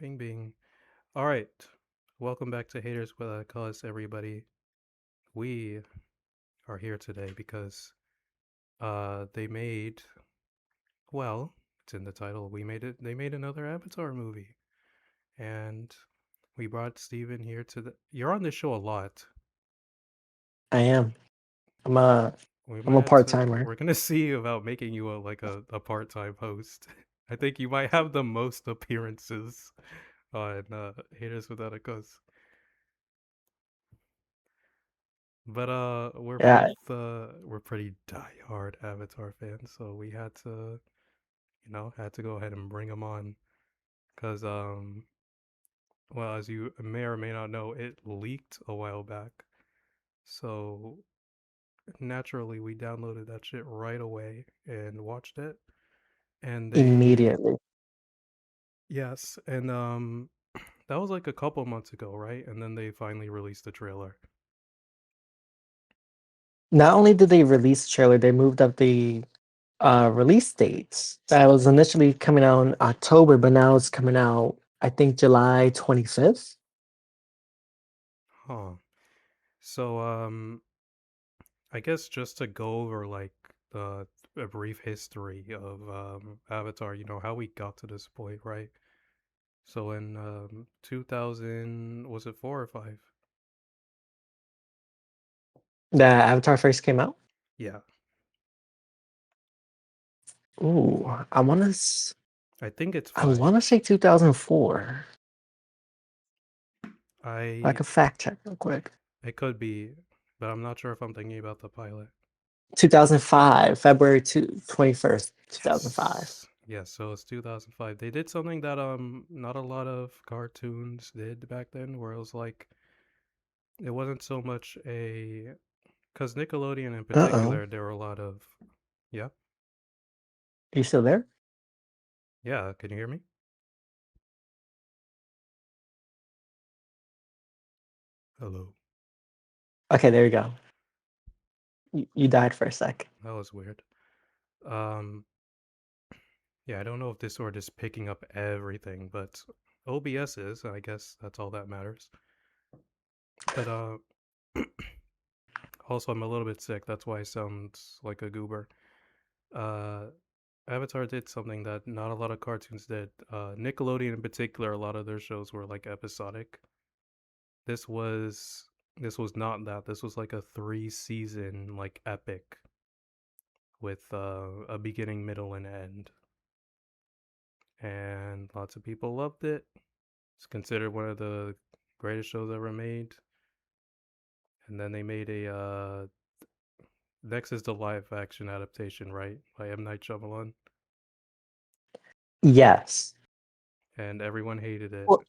Bing bing. All right. Welcome back to Haters with a Cause, everybody. We are here today because they made well, it's in the title. We made it they made another Avatar movie. And we brought Steven here to the you're on this show a lot. I am. I'm a We I'm might a have part to timer. we're gonna see about making you a part-time host. I think you might have the most appearances on Haters Without a Cause. But we're Yeah, both we're pretty die-hard Avatar fans, so we had to, had to go ahead and bring him on because well, as you may or may not know, it leaked a while back. So naturally, we downloaded that shit right away and watched it. And they immediately. yes, and that was like a couple months ago, right? And then they finally released the trailer. Not only did they release the trailer, they moved up the release dates. That was initially coming out in October, but now it's coming out, I think, July 25th. Huh. So I guess just to go over like the a brief history of Avatar, how we got to this point, right? So in 2000, was it 4 or 5? That Avatar first came out. Yeah, Ooh, I think it's I 5. wanna say 2004. I I could fact check real quick. It could be, but I'm not sure if I'm thinking about the pilot. 2005, February 21st, 2005. Yes. Yes, so it's 2005. They did something that not a lot of cartoons did back then where it was like it wasn't so much a cuz Nickelodeon in Uh-oh. particular there were a lot of yeah. Are you still there? Yeah, can you hear me? Hello. Okay, there you go. You died for a sec. That was weird. Um, yeah, I don't know if Discord is picking up everything, but OBS is. I guess that's all that matters. But also I'm a little bit sick. That's why I sound like a goober. Uh, Avatar did something that not a lot of cartoons did. Nickelodeon in particular, a lot of their shows were like episodic. This was this was not that. This was like a 3-season like epic with a beginning, middle, and end. And lots of people loved it. It's considered one of the greatest shows ever made. And then they made a next is the live action adaptation, right, by M Night Shyamalan, Yes. and everyone hated it. Well,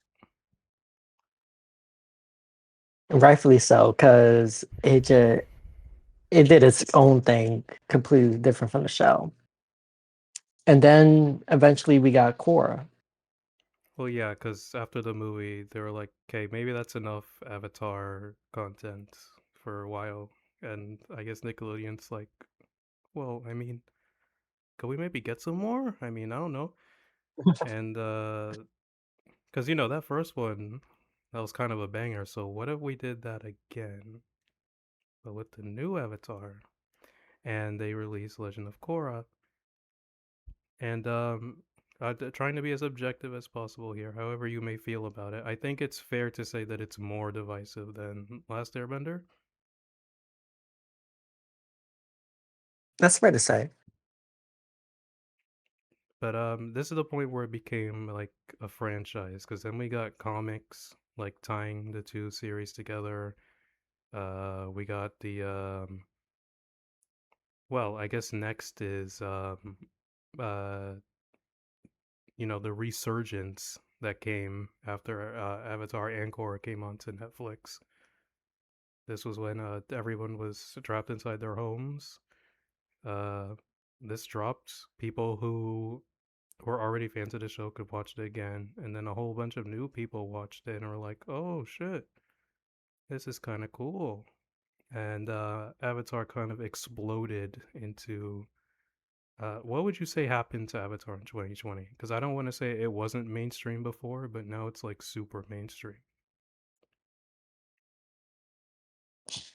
rightfully so, because it did its own thing, completely different from the show. And then eventually we got Korra. Well, yeah, because after the movie, they were like, okay, maybe that's enough Avatar content for a while. And I guess Nickelodeon's like, well, I mean, could we maybe get some more? I mean, I don't know. And because that first one, that was kind of a banger. So what if we did that again, but with the new Avatar? And they released Legend of Korra, and trying to be as objective as possible here, however you may feel about it. I think it's fair to say that it's more divisive than Last Airbender, That's fair to say. but this is the point where it became like a franchise because then we got comics like tying the two series together. We got the well, I guess next is uh, the resurgence that came after Avatar and Korra came onto Netflix. This was when everyone was trapped inside their homes. Uh, this dropped. People who were already fans of the show could watch it again, and then a whole bunch of new people watched it and were like, "Oh shit, this is kind of cool." And Avatar kind of exploded into What would you say happened to Avatar in 2020? Because I don't want to say it wasn't mainstream before, but now it's like super mainstream.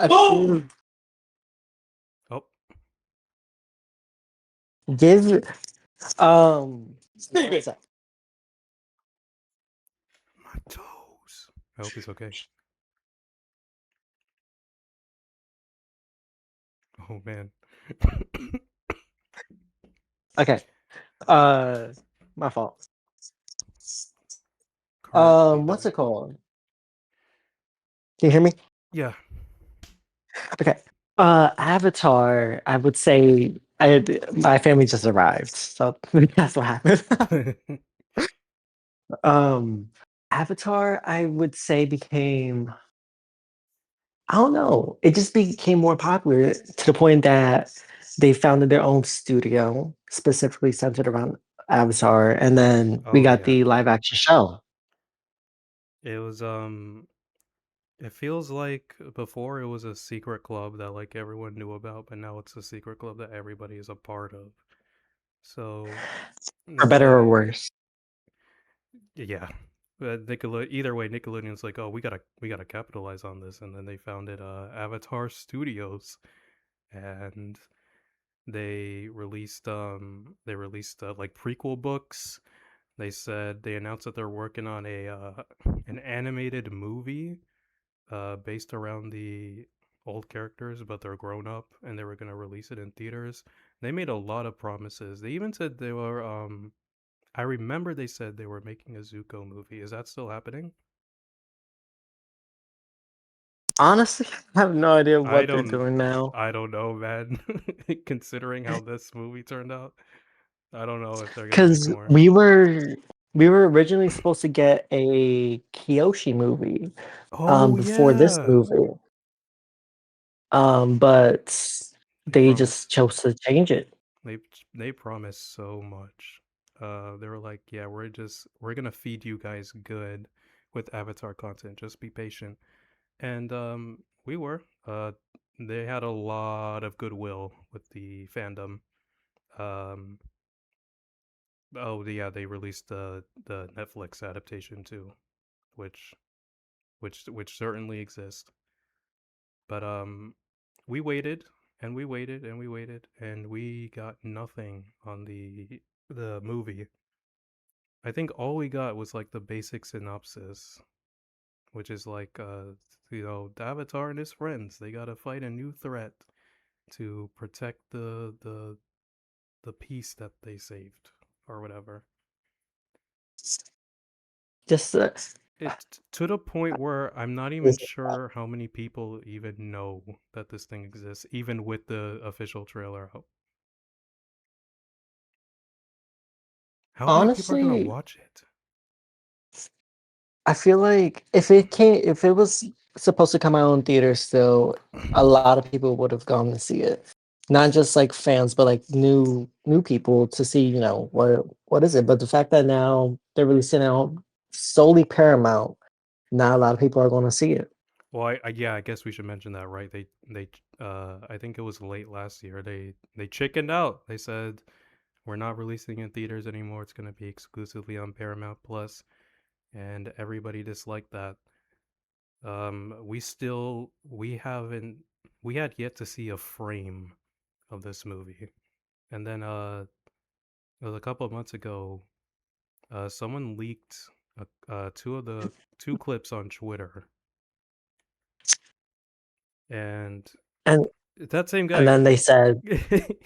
I feel- Oh, give my toes. I hope he's okay. Oh man. okay. Uh, my fault. Currently What's dying. it called? Can you hear me? Yeah. Okay. Avatar. I would say my family just arrived, so that's what happened. um, Avatar, I would say became. I don't know. It just became more popular to the point that they founded their own studio specifically centered around Avatar, and then we Oh got yeah. the live action show. It was it feels like before it was a secret club that like everyone knew about, but now it's a secret club that everybody is a part of. So For it's better or like worse. yeah. Either way, Nickelodeon's like, oh, we gotta capitalize on this, and then they founded Avatar Studios, and they released like prequel books. They announced that they're working on a an animated movie based around the old characters, but they're grown up, and they were gonna release it in theaters. They made a lot of promises. They even said they were. I remember they said they were making a Zuko movie. Is that still happening? Honestly, I have no idea I what they're don't. doing now. I don't know, man. Considering how this movie turned out, I don't know if they're gonna make Because more. we were originally supposed to get a Kyoshi movie Oh before this yeah, movie. But they they just promised. chose to change it. They they promised so much. They were like, yeah, we're gonna feed you guys good with Avatar content. Just be patient. And we were. They had a lot of goodwill with the fandom. Um, oh yeah, they released the Netflix adaptation too, which which certainly exists. But we waited and we waited and we waited and we got nothing on the movie. I think all we got was like the basic synopsis, which is like the Avatar and his friends, they got to fight a new threat to protect the peace that they saved or whatever. Just It to the point where I'm not even just- sure how many people even know that this thing exists, even with the official trailer out. How many people are gonna honestly, watch it? I feel like if it was supposed to come out in theaters still, a lot of people would have gone to see it. Not just like fans, but like new people to see, what is it? But the fact that now they're releasing out solely Paramount, not a lot of people are going to see it. Well, yeah, I guess we should mention that, right? I think it was late last year. They chickened out. They said we're not releasing in theaters anymore. It's gonna be exclusively on Paramount Plus, and everybody disliked that. We haven't we had yet to see a frame of this movie, and then it was a couple of months ago. Someone leaked two clips on Twitter, and And that same and guy then they said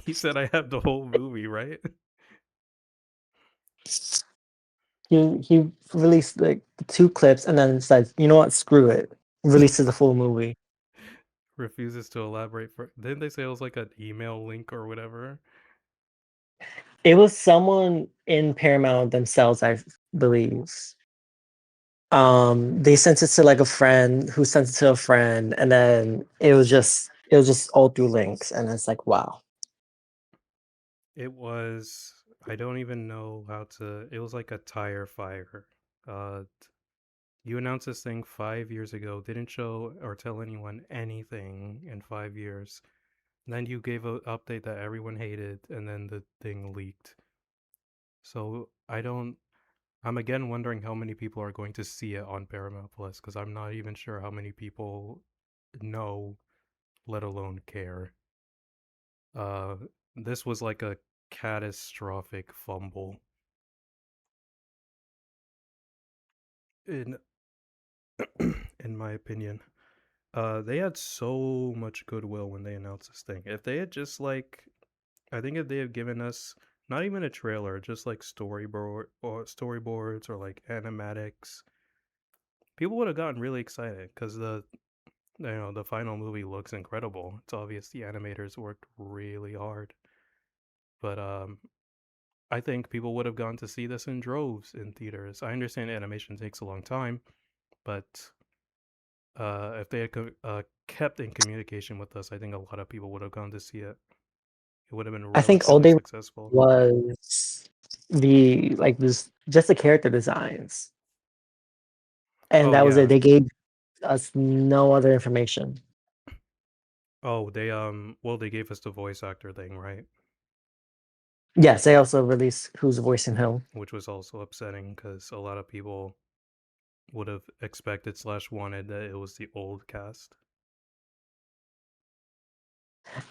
he said I have the whole movie, right? he released like the two clips and then said, you know what, screw it. Releases the full movie. Refuses to elaborate for didn't they say it was like an email link or whatever? It was someone in Paramount themselves, I believe. They sent it to like a friend who sent it to a friend, and then it was just all through links, and it's like, wow. It was I don't even know how to it was like a tire fire. You announced this thing 5 years ago, didn't show or tell anyone anything in 5 years, Then you gave a update that everyone hated, and then the thing leaked. So I'm again wondering how many people are going to see it on Paramount Plus because I'm not even sure how many people know, let alone care. Uh, this was like a catastrophic fumble, in in my opinion. They had so much goodwill when they announced this thing. If they had just like, I think if they had given us not even a trailer, just like storyboards or like animatics, people would have gotten really excited because the final movie looks incredible. It's obvious the animators worked really hard, but I think people would have gone to see this in droves in theaters. I understand animation takes a long time, but if they had kept in communication with us, I think a lot of people would have gone to see it. It would have been I think all relatively they successful. was the like this just the character designs, and Oh that was it. yeah. They gave us no other information. Oh, they gave us the voice actor thing, right? Yes, they also released who's voicing who. Which was also upsetting because a lot of people would have expected slash wanted that it was the old cast.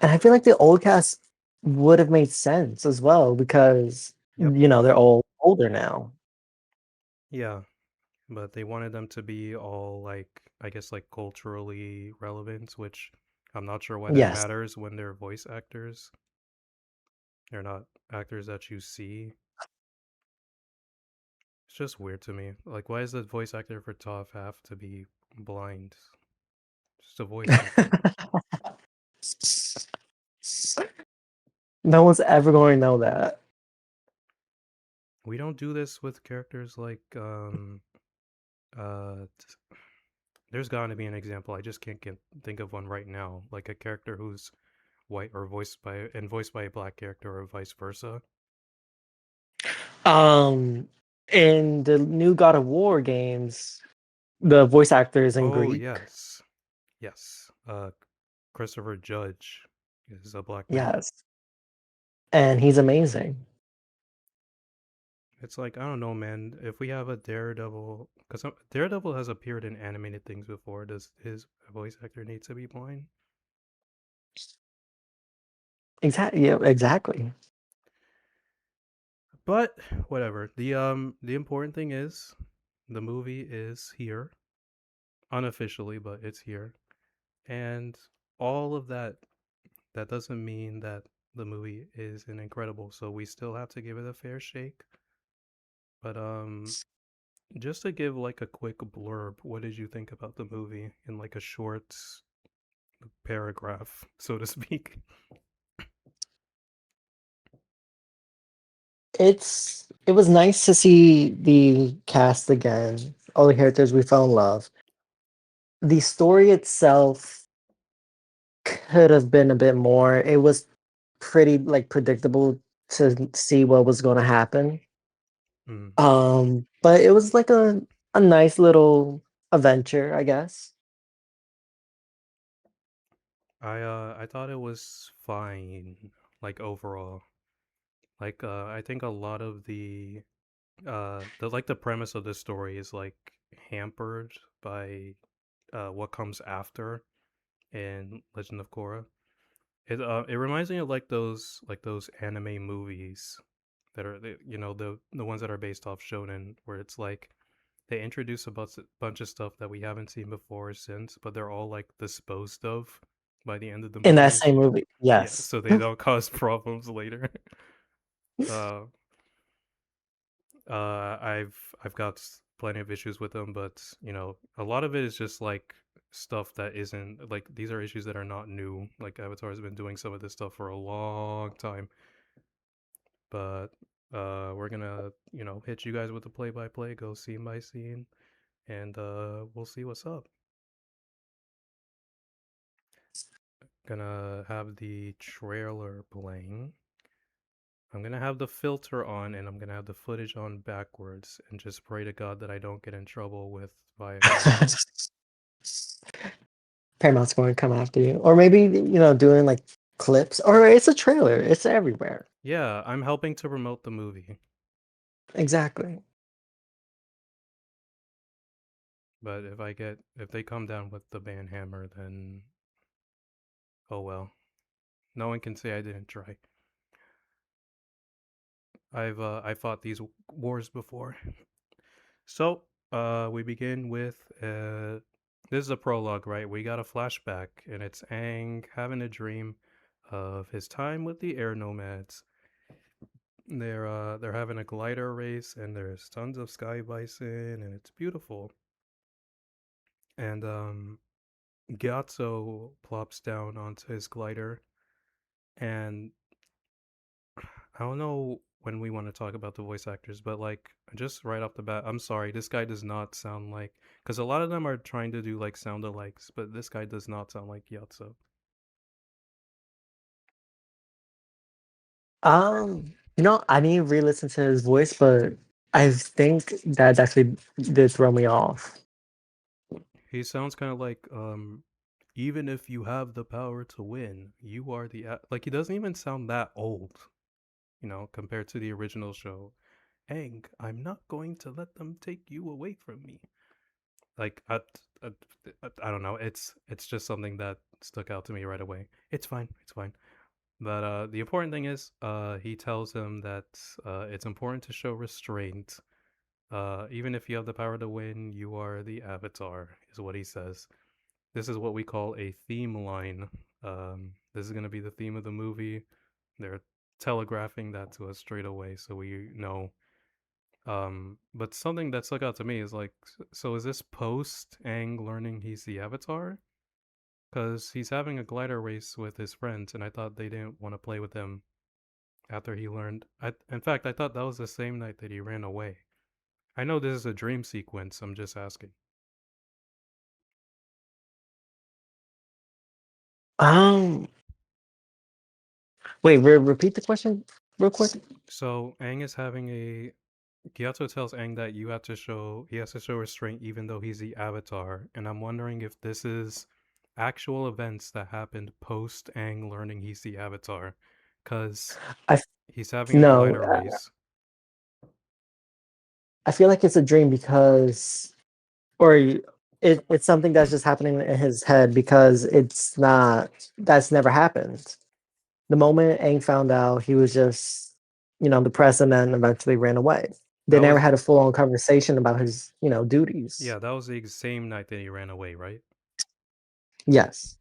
And I feel like the old cast would have made sense as well because Yep. they're all older now. Yeah, but they wanted them to be all like, I guess, like culturally relevant, which I'm not sure why that Yes. matters when they're voice actors. They're not actors that you see. It's just weird to me. Like, why does the voice actor for Toph have to be blind? Just a voice actor. No one's ever going to know that. We don't do this with characters like uh there's got to be an example. I just can't think of one right now. Like a character who's white or voiced by a black character or vice versa. Um, in the new God of War games, the voice actor is in Oh, Greek. yes. Yes. Christopher Judge is a black man. Yes, and he's amazing. It's like, I don't know, man. If we have a Daredevil, because Daredevil has appeared in animated things before, does his voice actor need to be blind? Exactly. Yeah, exactly. But whatever. The important thing is the movie is here unofficially, but it's here. And all of that doesn't mean that the movie is an incredible. So we still have to give it a fair shake. But just to give like a quick blurb, what did you think about the movie in like a short paragraph, so to speak? It was nice to see the cast again, all the characters we fell in love. The story itself could have been a bit more. It was pretty like predictable to see what was going to happen. Mm. But it was like a nice little adventure, I guess. I thought it was fine, like overall. Like I think a lot of the premise of the story is like hampered by what comes after in Legend of Korra. It reminds me of like those anime movies that are the ones that are based off shonen, where it's like they introduce a bunch of stuff that we haven't seen before or since, but they're all like disposed of by the end of the In that movies. same movie, Yeah, yes. so they don't cause problems later. uh I've got plenty of issues with them, but a lot of it is just like stuff that isn't like, these are issues that are not new. Like Avatar has been doing some of this stuff for a long time, but we're gonna hit you guys with the play by play, go scene by scene, and we'll see what's up. Gonna have the trailer playing. I'm gonna have the filter on and I'm gonna have the footage on backwards and just pray to God that I don't get in trouble with Viacom. Paramount's going to come after you, or maybe doing like clips, or it's a trailer. It's everywhere. Yeah, I'm helping to promote the movie. Exactly. But if they come down with the band hammer, then oh well. No one can say I didn't try. I fought these wars before. So we begin with this is a prologue, right? We got a flashback, and it's Aang having a dream of his time with the air nomads. They're having a glider race, and there's tons of sky bison, and it's beautiful. And Gyatso plops down onto his glider, and I don't know when we want to talk about the voice actors, but like just right off the bat, I'm sorry, this guy does not sound like because a lot of them are trying to do like sound alikes, but this guy does not sound like Gyatso. I need to re-listen to his voice, but I think that actually did throw me off. He sounds kind of like even if you have the power to win, you are like he doesn't even sound that old, compared to the original show. Aang, I'm not going to let them take you away from me. Like I, I don't know. It's just something that stuck out to me right away. It's fine. It's fine. But the important thing is, he tells him that it's important to show restraint. Even if you have the power to win, you are the avatar, is what he says. This is what we call a theme line. This is going to be the theme of the movie. They're telegraphing that to us straight away, so we know. But something that stuck out to me is like, so is this post Aang learning he's the avatar? Because he's having a glider race with his friends, and I thought they didn't want to play with him after he learned. In fact, I thought that was the same night that he ran away. I know this is a dream sequence. I'm just asking. Um, Wait, repeat the question real quick. So Aang is having a. Gyato tells Aang that he has to show restraint even though he's the avatar, and I'm wondering if this is actual events that happened post Aang learning he's the avatar, because I f- he's having a no, glider race. I feel like it's a dream because, it's something that's just happening in his head because that's never happened. The moment Aang found out, he was just, depressed and then eventually ran away. They That never was had a full on conversation about his, duties. Yeah, that was the same night that he ran away, right? Yes.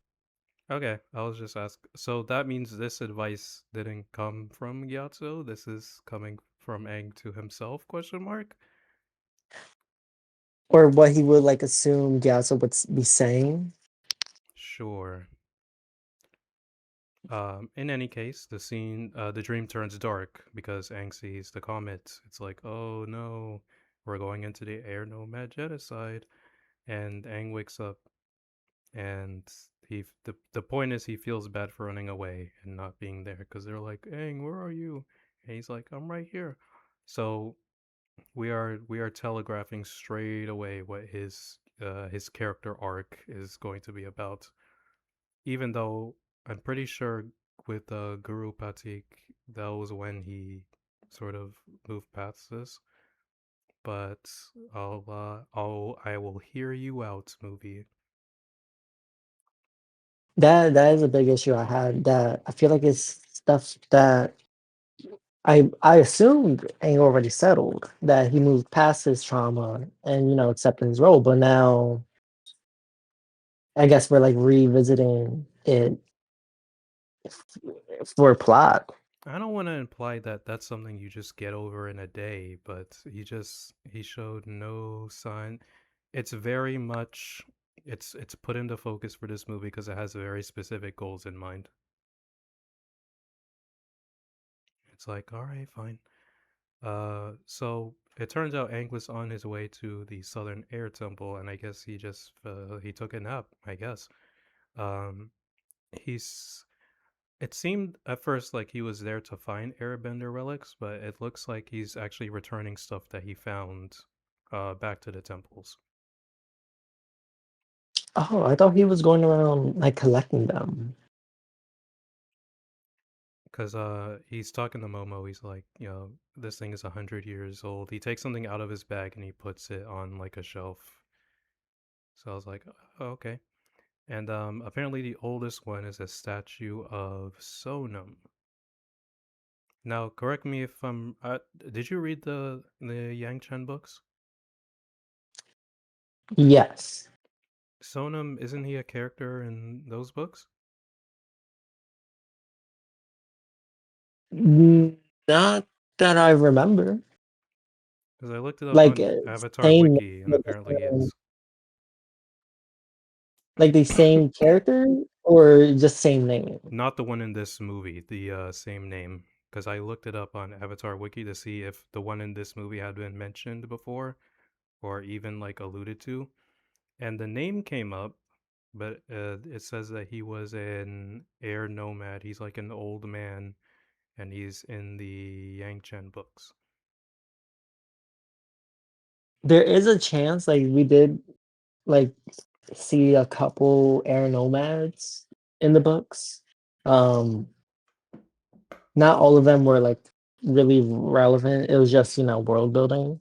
Okay, I was just ask. So that means this advice didn't come from Gyatso. This is coming from Aang to himself? Question mark. Or what he would like assume Gyatso would be saying. Sure. In any case, the dream turns dark because Aang sees the comet. It's like, oh no, we're going into the air nomad genocide, and Aang wakes up, and the point is he feels bad for running away and not being there because they're like, Aang, where are you? And he's like, I'm right here. So we are telegraphing straight away what his character arc is going to be about, even though I'm pretty sure with Guru Patik, that was when he sort of moved past this. But I will hear you out movie. That is a big issue I had. That I feel like it's stuff that I assumed Aang already settled. That he moved past his trauma and accepted his role. But now I guess we're like revisiting it for plot. I don't want to imply that that's something you just get over in a day, but he showed no sign. It's very much it's put into focus for this movie because it has very specific goals in mind. It's like, all right, fine. So it turns out Aang was on his way to the Southern Air Temple, and I guess he took a nap. I guess. Um, he's. It seemed at first like he was there to find Airbender relics, but it looks like he's actually returning stuff that he found, back to the temples. Oh, I thought he was going around like collecting them. Cause he's talking to Momo. He's like, this thing is 100 years old. He takes something out of his bag and he puts it on like a shelf. So I was like, oh, okay. And apparently the oldest one is a statue of Sonam. Now, correct me if I'm. Did you read the Yang Chen books? Yes. Sonam, isn't he a character in those books? Not that I remember. Because I looked it up Like on Avatar same, Wiki, and apparently he is. like the same character or just same name. Not the one in this movie, the same name. Because I looked it up on Avatar Wiki to see if the one in this movie had been mentioned before or even like alluded to. And the name came up, but it says that he was an air nomad. He's like an old man, and he's in the Yang Chen books. There is a chance like we did like see a couple air nomads in the books. Um, Not all of them were like really relevant. It was just, world building.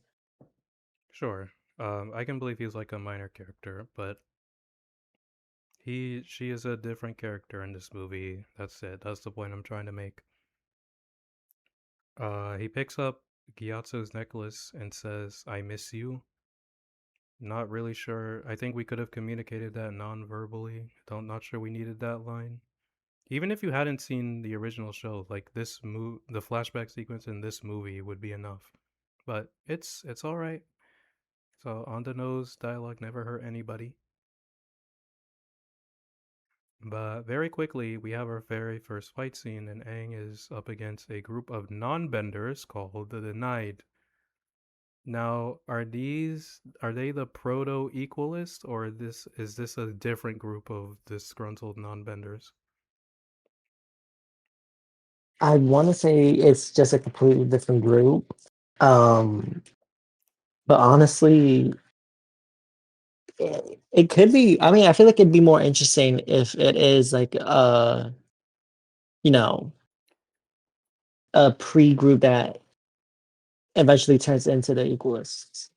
Sure, I can believe he's like a minor character, but she is a different character in this movie. That's it. That's the point I'm trying to make. He picks up Gyatso's necklace and says, "I miss you." Not really sure. I think we could have communicated that non-verbally. Don't not sure we needed that line. Even if you hadn't seen the original show, like the flashback sequence in this movie would be enough. But it's all right. So on the nose dialogue never hurt anybody. But very quickly, we have our very first fight scene, and Aang is up against a group of non-benders called the Denied. Now, are they the proto equalist, or this is this a different group of disgruntled non-benders? I want to say it's just a completely different group. Um, but honestly, it could be. I mean, I feel like it'd be more interesting if it is like you know, a pre-group that eventually turns into the equalists.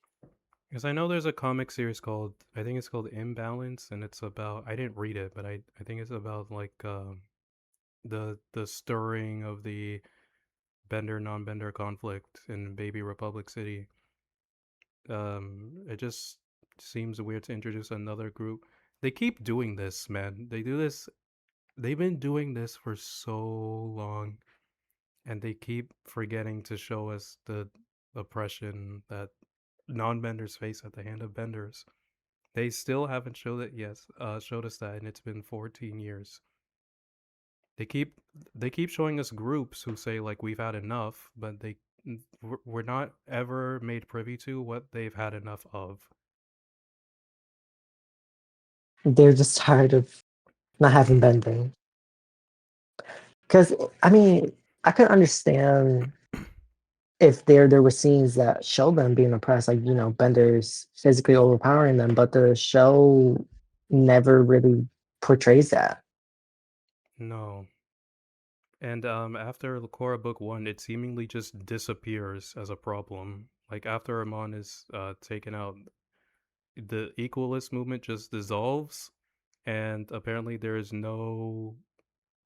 Because I know there's a comic series called, I think it's called Imbalance, and it's about, I didn't read it, but I think it's about like the stirring of the bender non-bender conflict in Baby Republic City. It just seems weird to introduce another group. They keep doing this, man. They do this. They've been doing this for so long, and they keep forgetting to show us the oppression that non-benders face at the hand of benders. They still haven't showed it. Yes, showed us that, and it's been 14 years. They keep they keep showing us groups who say like we've had enough, but we're not ever made privy to what they've had enough of. They're just tired of not having bending. Because I mean, I could understand if there were scenes that show them being oppressed, like Bender's physically overpowering them, but the show never really portrays that. No. And after Korra book 1, it seemingly just disappears as a problem. Like after Amon is taken out, the equalist movement just dissolves, and apparently there is no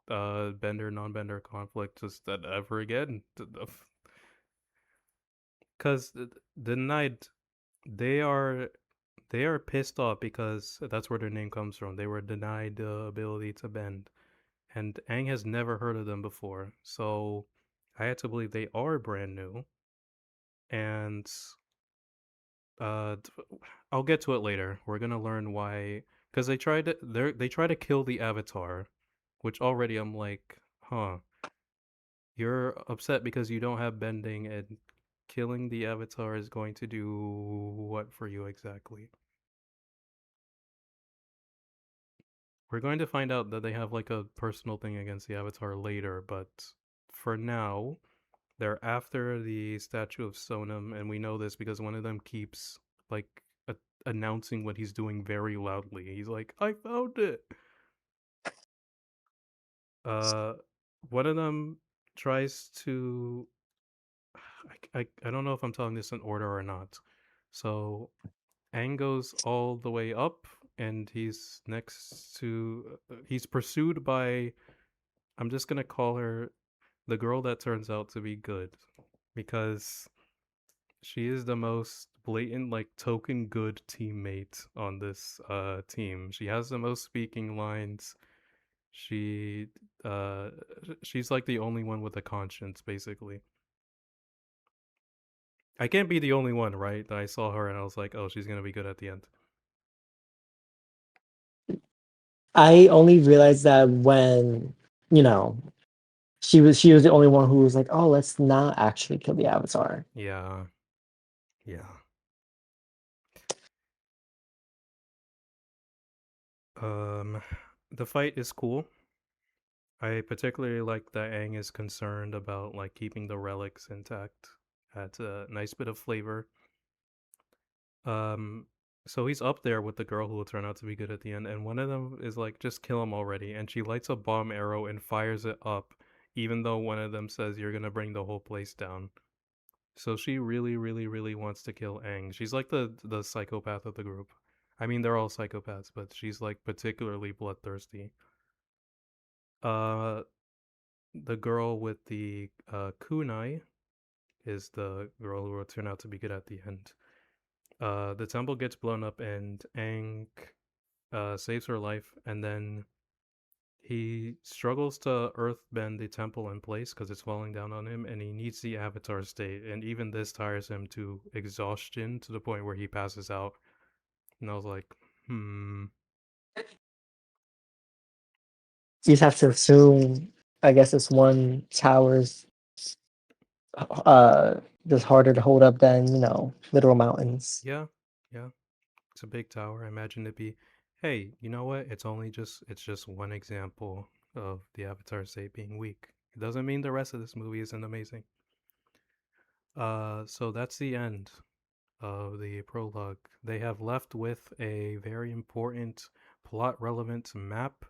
bender non-bender conflict just that ever again. Because the Night, they are they are pissed off because that's where their name comes from. They were denied the ability to bend, and Aang has never heard of them before. So I had to believe they are brand new, and uh, I'll get to it later. We're gonna learn why, because they try to kill the Avatar, which already I'm like, huh, you're upset because you don't have bending, and killing the Avatar is going to do what for you exactly? We're going to find out that they have like a personal thing against the Avatar later, but for now, they're after the statue of Sonam, and we know this because one of them keeps like announcing what he's doing very loudly. He's like, "I found it." Uh, one of them. tries to I don't know if I'm telling this in order or not. So Aang goes all the way up, and he's pursued by, I'm just gonna call her the girl that turns out to be good, because she is the most blatant, like, token good teammate on this team. She has the most speaking lines. She uh she's like the only one with a conscience, basically. I can't be the only one, right? That I saw her and I was like, oh, she's gonna be good at the end. I only realized that when, you know, she was the only one who was like, "Oh, let's not actually kill the Avatar." Yeah, yeah. Um, the fight is cool. I particularly like that Aang is concerned about like keeping the relics intact. Adds a nice bit of flavor. Um, so he's up there with the girl who will turn out to be good at the end, and one of them is like, "Just kill him already," and she lights a bomb arrow and fires it up, even though one of them says, "You're gonna bring the whole place down." So she really, really, really wants to kill Aang. She's like the psychopath of the group. I mean, they're all psychopaths, but she's like particularly bloodthirsty. Uh, the girl with the kunai is the girl who will turn out to be good at the end. The temple gets blown up, and Aang saves her life, and then he struggles to earthbend the temple in place because it's falling down on him, and he needs the avatar state, and even this tires him to exhaustion to the point where he passes out. And I was like, hmm, You just have to assume, I guess, this one tower's uh just harder to hold up than, literal mountains. yeah, yeah, it's a big tower. I imagine it'd be, hey, you know what? It's just one example of the avatar state being weak. It doesn't mean the rest of this movie isn't amazing. So that's the end of the prologue. They have left with a very important plot relevant map,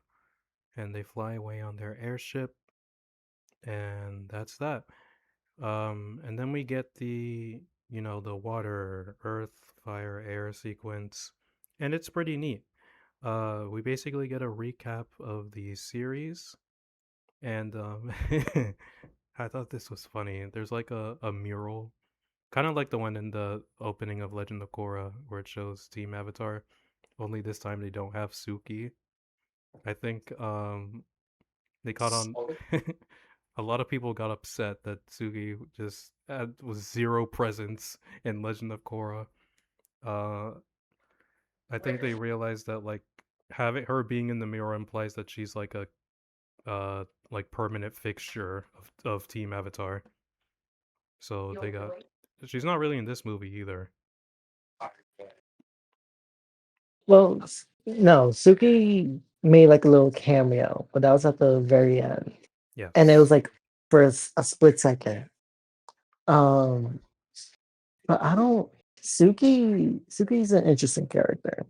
and they fly away on their airship, and that's that. And then we get the water, earth, fire, air sequence, and it's pretty neat. We basically get a recap of the series, and I thought this was funny. There's like a mural, kind of like the one in the opening of Legend of Korra, where it shows Team Avatar. Only this time they don't have Suki. I think they caught on. A lot of people got upset that Suki was zero presence in Legend of Korra. Uh, I think they realized that like having her being in the mirror implies that she's like a like permanent fixture of Team Avatar. So they got she's not really in this movie either. Well, no, Suki made like a little cameo, but that was at the very end, and it Yes. was like for a split second. Um, but I don't. Suki's an interesting character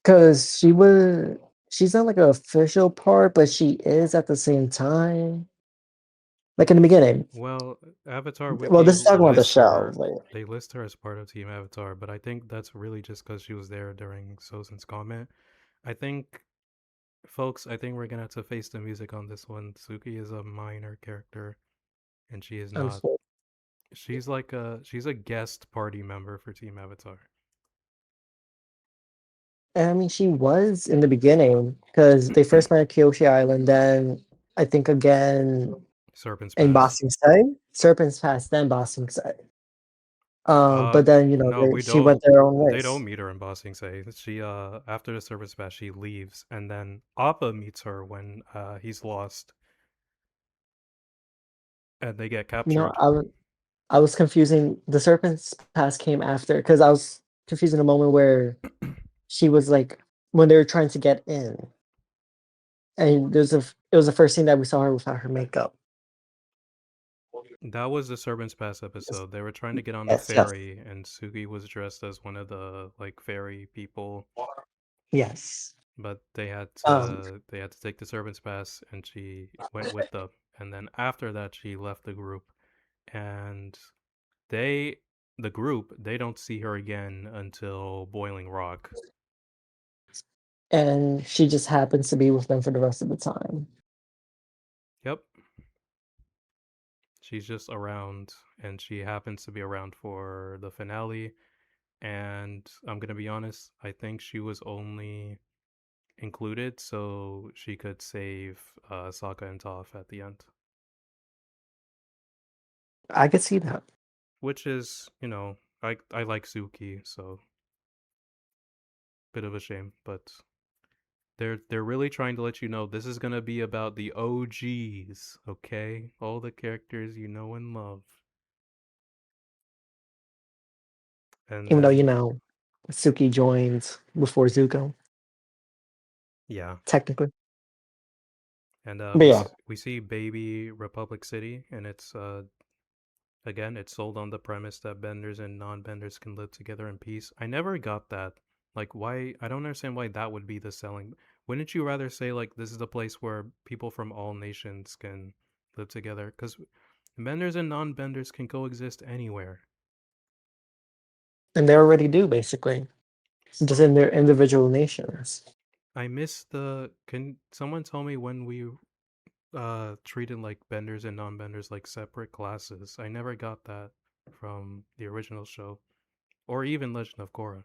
because she's not like an official part, but she is at the same time. Like in the beginning. Well, Avatar Well, Wiki this is talking about the lists show. her. Like, They list her as part of Team Avatar, but I think that's really just because she was there during Sozin's comment. I think, folks, I think we're gonna have to face the music on this one. Suki is a minor character, and she is not. unfor- She's a guest party member for Team Avatar. and I mean, she was in the beginning because they first met at Kyoshi Island, then I think again Serpent's in Pass. Bossing Say, Serpent's Pass, then Bossing Say. Uh, But then no, we she don't. went their own They ways. don't meet her in Bossing Say. She after the Serpent's Pass, she leaves, and then Appa meets her when he's lost, and they get You know, captured. I was confusing. The Serpent's Pass came after because I was confusing the moment where she was like when they were trying to get in, and it was the first thing that we saw her without her makeup. That was the Serpent's Pass episode. They were trying to get on the Yes, yes, ferry, and Sugi was dressed as one of the like ferry people, yes. but Um, they had to take the Serpent's Pass, and she went with them. and then after that she left the group, and they the group they don't see her again until Boiling Rock. And she just happens to be with them for the rest of the time. Yep, she's just around, and she happens to be around for the finale. And I'm gonna be honest, I think she was only included so she could save Sokka and Toph at the end, I could see that. which is, I like Suki, so bit of a shame, but they're really trying to let you know this is gonna be about the OGs, okay? All the characters you know and love, and Even though, then Suki joined before Zuko, yeah, technically. and But yeah, we see Baby Republic City, and it's again, it's sold on the premise that benders and non-benders can live together in peace. I never got that. Like, why? I don't understand why that would be the selling. Wouldn't you rather say, like, this is a place where people from all nations can live together? Because benders and non-benders can coexist anywhere. and they already do basically, just in their individual nations. I miss the. Can someone tell me when we treated like benders and non-benders like separate classes? I never got that from the original show or even Legend of Korra.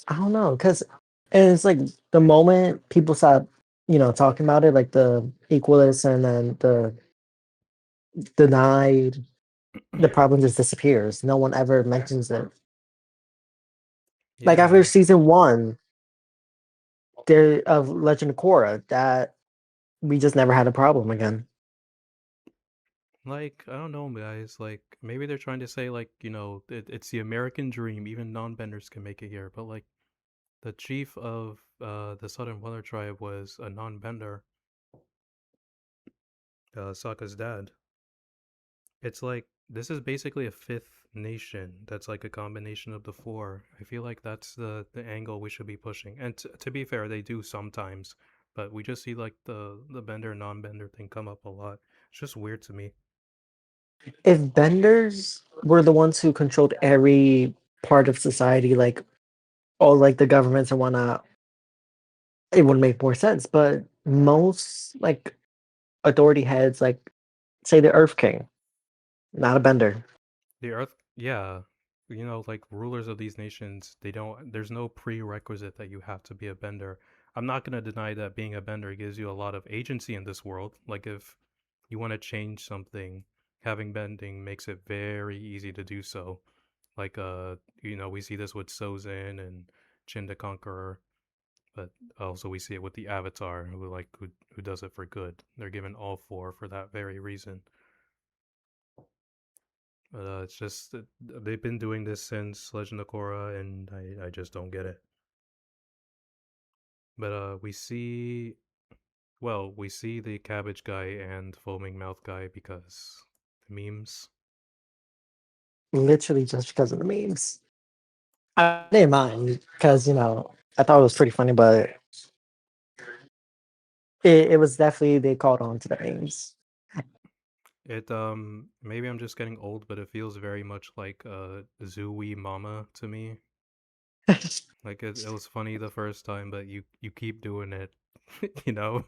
I don't know, because and it's like the moment people stop, talking about it, like the equalists and then the denied, the problem just disappears. No one ever mentions it. Like after Yeah, season one, there of Legend of Korra, that we just never had a problem again. like, I don't know, guys. Like, maybe they're trying to say, like, it's the American dream. Even non-benders can make it here. But like, the chief of the Southern Weather Tribe was a non-bender, Sokka's dad. It's like this is basically a fifth nation that's like a combination of the four. I feel like that's the angle we should be pushing. And to be fair, they do sometimes, but we just see like the bender non-bender thing come up a lot. It's just weird to me. If benders were the ones who controlled every part of society, like all like the governments and whatnot, it would make more sense. But most like authority heads, like say the Earth King, not a bender. The Earth, yeah, like rulers of these nations, they don't. There's no prerequisite that you have to be a bender. I'm not gonna deny that being a bender gives you a lot of agency in this world. Like if you want to change something, having bending makes it very easy to do so. Like we see this with Sozin and Chin the Conqueror, but also we see it with the Avatar, who does it for good. They're given all four for that very reason. But it's just that they've been doing this since Legend of Korra, and I just don't get it. But we see the cabbage guy and foaming mouth guy because the memes. Literally just because of the memes. I didn't mind because I thought it was pretty funny, but it was definitely they called on to the memes. It maybe I'm just getting old, but it feels very much like Zooey Mama to me. Like it was funny the first time, but you keep doing it, you know.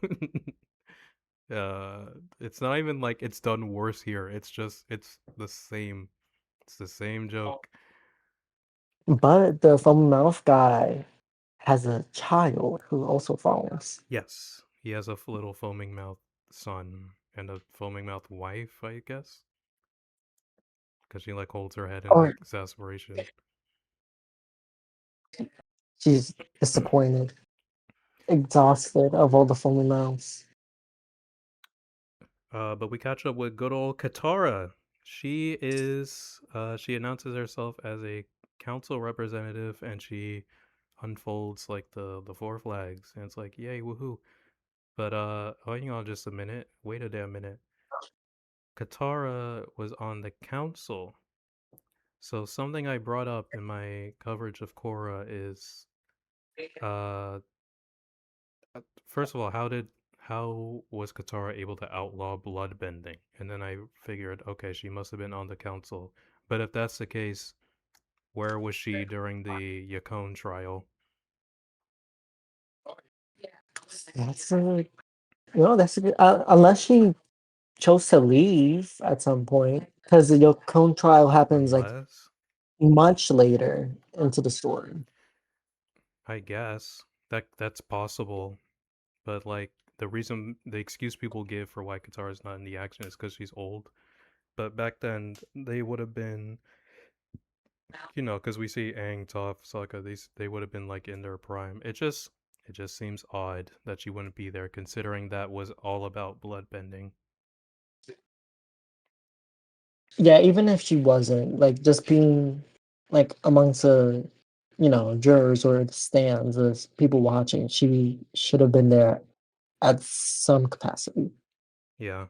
It's not even like it's done worse here. It's just it's the same. It's the same joke. But the foam mouth guy has a child who also phones. Yes, he has a little foaming mouth son and a foaming mouth wife, I guess, because she like holds her head in like Or exasperation. she's disappointed, exhausted of all the foaming mouths. But we catch up with good old Katara. She announces herself as a council representative, and she unfolds like the four flags, and it's like yay woohoo. But hang on just a minute. Wait a damn minute. Katara was on the council. So something I brought up in my coverage of Korra is uh First of all, how was Katara able to outlaw bloodbending? And then I figured, okay, she must have been on the council. But if that's the case, where was she during the 𝐒𝐂𝐂𝐈𝐀 trial? That's a that's a good unless she chose to leave at some point, because the Yokon trial happens, like, Unless, much later into the story. I guess that's possible. But like the excuse people give for why Katara's not in the action is because she's old. But back then, they would have been, because we see Aang, Toph, Sokka, they would have been like in their prime. It just seems odd that she wouldn't be there, considering that was all about bloodbending. Yeah, even if she wasn't, like, just being, like, amongst the, jurors or the stands as people watching, she should have been there at some capacity. Yeah,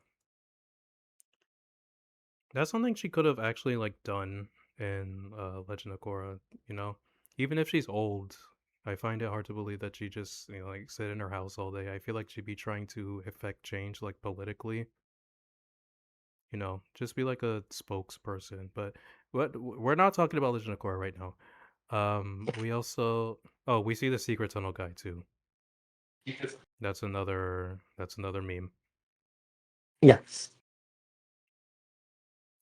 that's something she could have actually like done in Legend of Korra. You know, even if she's old, I find it hard to believe that she just like sit in her house all day. I feel like she'd be trying to effect change like politically. Just be like a spokesperson. But we're not talking about Legend of Korra right now. We also we see the secret tunnel guy too. That's another meme. Yes.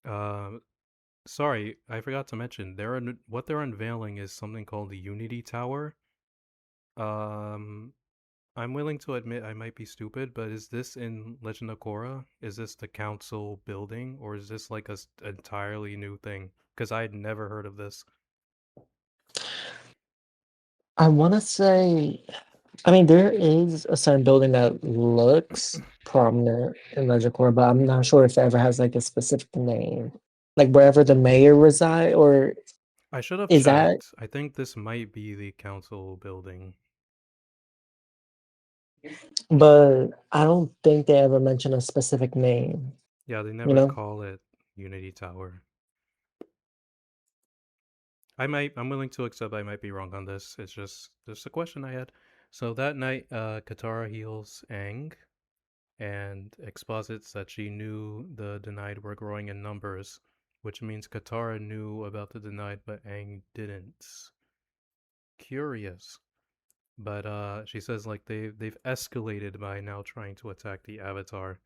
Um, sorry, I forgot to mention what they're unveiling is something called the Unity Tower. Um, I'm willing to admit I might be stupid, but is this in Legend of Korra? Is this the council building, or is this like entirely new thing? Because I had never heard of this. I wanna say, I mean, there is a certain building that looks prominent in Legend, but I'm not sure if it ever has, like, a specific name. Like, wherever the mayor reside, or I should have is that checked. I think this might be the council building. but I don't think they ever mention a specific name, Yeah, they you never know? call it Unity Tower. I'm willing to accept I might be wrong on this. It's just a question I had. So that night, Katara heals Aang and exposits that she knew the denied were growing in numbers, which means Katara knew about the denied, but Aang didn't. Curious. But she says like they've escalated by now trying to attack the Avatar,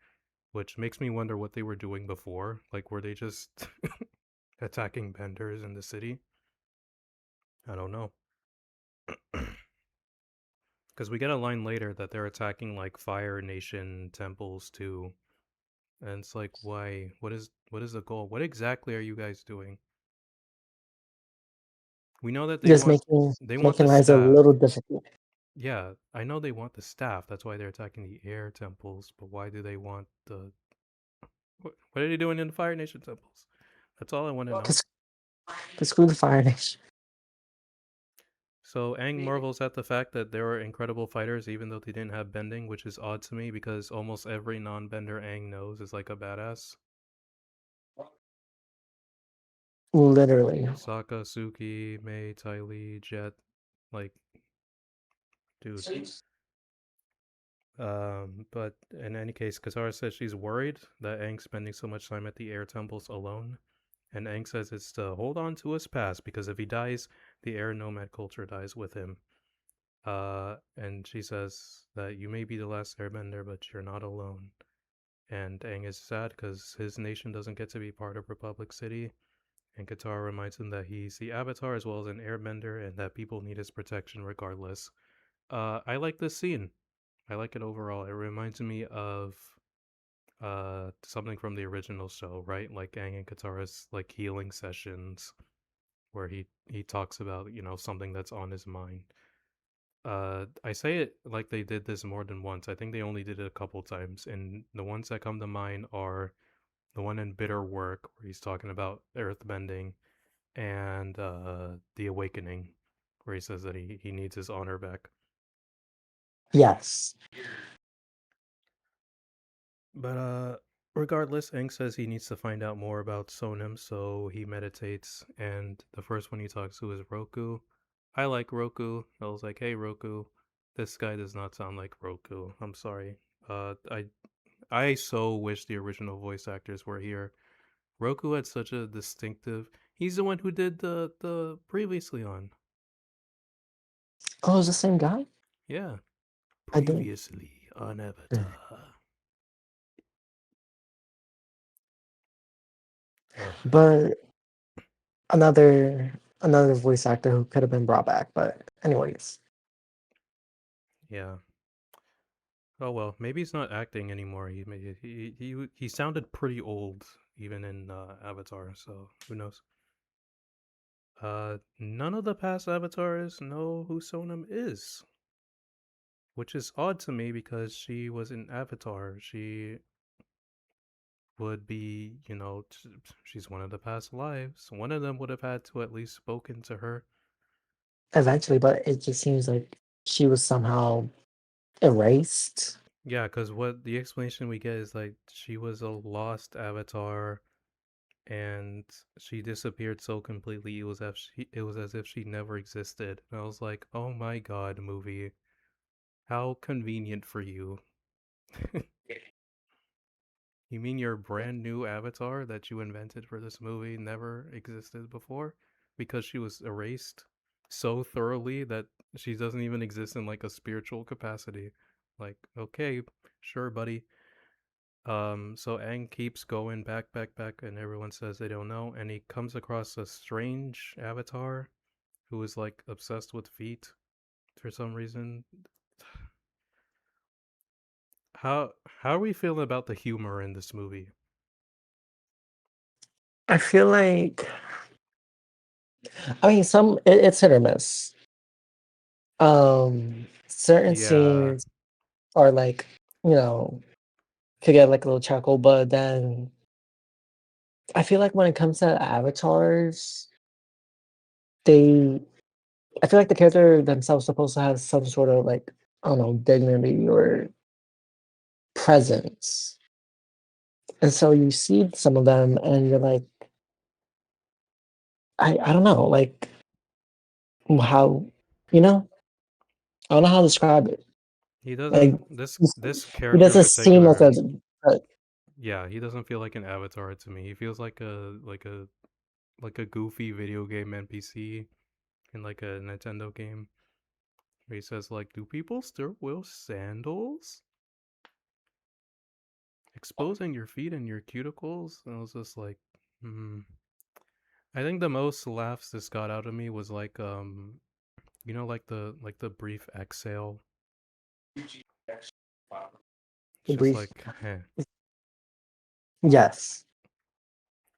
which makes me wonder what they were doing before. Like, were they just attacking benders in the city? I don't know. Because we get a line later that they're attacking like Fire Nation temples too, and it's like, why? What is the goal? What exactly are you guys doing? We know that they Just want making they want making the lives a staff. little difficult. Yeah, I know they want the staff. That's why they're attacking the air temples. But why do they want the? What are they doing in the Fire Nation temples? That's all I want to know. Cause, cause screw the Fire Nation. So Aang marvels at the fact that there are incredible fighters even though they didn't have bending, which is odd to me because almost every non-bender Aang knows is like a badass. Literally. Sokka, Suki, Mei, Ty Lee, Jet, like, dude. But in any case, Katara says she's worried that Aang's spending so much time at the air temples alone. And Aang says it's to hold on to his past because if he dies, the air nomad culture dies with him. And she says that you may be the last airbender, but you're not alone. And Aang is sad because his nation doesn't get to be part of Republic City. And Katara reminds him that he's the Avatar as well as an airbender and that people need his protection regardless. I like this scene. I like it overall. It reminds me of something from the original show, right? Like Aang and Katara's like healing sessions where he talks about, something that's on his mind. I say it like they did this more than once. I think they only did it a couple times, and the ones that come to mind are the one in Bitter Work where he's talking about earthbending and the Awakening where he says that he needs his honor back. Yes. But regardless, Aang says he needs to find out more about Sonim, so he meditates, and the first one he talks to is Roku. I like Roku. I was like, hey Roku. This guy does not sound like Roku. I'm sorry. I so wish the original voice actors were here. Roku had such a distinctive. He's the one who did the previously on. Oh, it's the same guy? Yeah, I did. previously on Avatar. Ugh, But another voice actor who could have been brought back. But anyways, yeah. Oh well, maybe he's not acting anymore. He sounded pretty old even in Avatar. So who knows? None of the past avatars know who Sonam is, which is odd to me because she was an avatar. She would be, she's one of the past lives. One of them would have had to at least spoken to her. eventually, but it just seems like she was somehow erased. Yeah, because what the explanation we get is like she was a lost avatar and she disappeared so completely it was as if she never existed. And I was like, oh my god, movie, how convenient for you. You mean your brand new avatar that you invented for this movie never existed before? Because she was erased so thoroughly that she doesn't even exist in like a spiritual capacity. Like, okay, sure, buddy. So Aang keeps going back, and everyone says they don't know, and he comes across a strange avatar who is like obsessed with feet for some reason. How are we feeling about the humor in this movie? I feel like I mean it's hit or miss. Certain Yeah, scenes are like, you know, could get like a little chuckle, but then I feel like when it comes to avatars, they I feel like the character themselves supposed to have some sort of like, I don't know, dignity or presence. And so you see some of them and you're like, I don't know, like how you know? I don't know how to describe it. he Like doesn't. This he character in doesn't seem like particular, a yeah, he doesn't feel like an avatar to me. He feels like a goofy video game NPC in like a Nintendo game. Where he says like, "Do people still wear sandals? Exposing your feet and your cuticles?" And I was just like, hmm. I think the most laughs this got out of me was like, like the brief exhale. It's just brief. like, heh. Yes.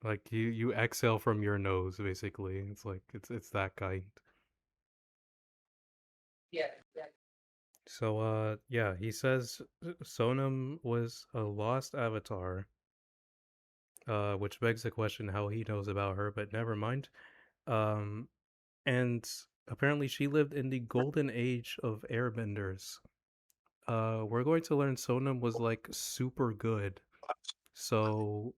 Like you exhale from your nose, basically. It's like it's that kind. So yeah, he says Sonam was a lost avatar, which begs the question how he knows about her, but never mind. Um and apparently she lived in the golden age of airbenders. We're going to learn Sonam was like super good. So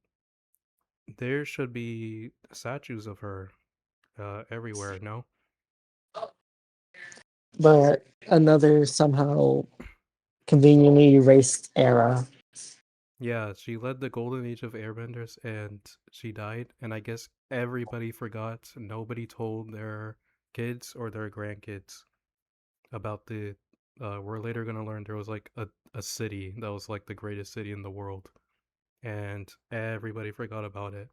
there should be statues of her everywhere, no? But another somehow conveniently erased era. Yeah, she led the golden age of airbenders and she died. And I guess everybody forgot. Nobody told their kids or their grandkids about the. We're later going to learn there was like a city that was like the greatest city in the world. And everybody forgot about it.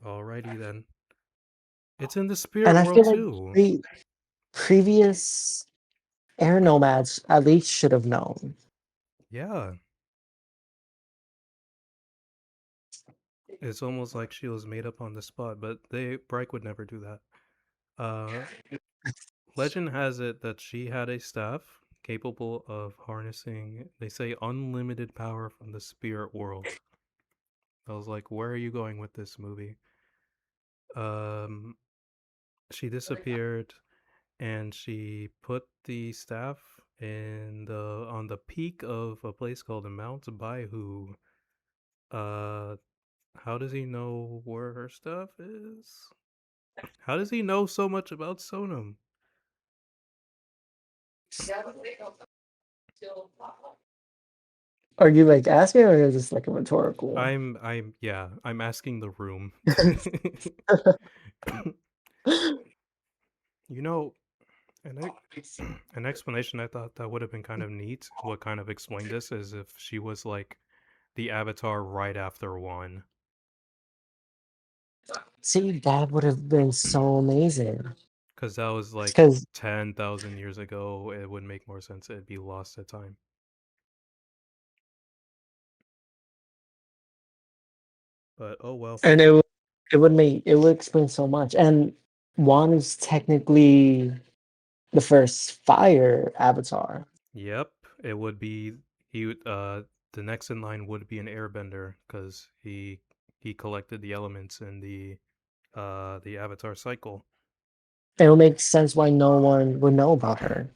Alrighty then. It's in the And spirit I world feel like too. previous air nomads at least should have known. Yeah. It's almost like she was made up on the spot, but Bryke would never do that. Uh Legend has it that she had a staff capable of harnessing, they say, unlimited power from the spirit world. I was like, where are you going with this movie? Um, she disappeared and she put the staff in the on the peak of a place called Mount Baihu. Uh, how does he know where her stuff is? How does he know so much about Sonam? Are you like asking, or is this like a rhetorical? I'm asking the room. You know, an an explanation I thought that would have been kind of neat. What kind of explained this is if she was like the avatar right after one, See, that would have been so amazing. because that was like Because 10,000 years ago. It would make more sense. It'd be lost at time. But oh well. and it would explain so much. And Juan is technically the first fire avatar. Yep, it would be the next in line would be an airbender because he collected the elements in the avatar cycle. It would make sense why no one would know about her.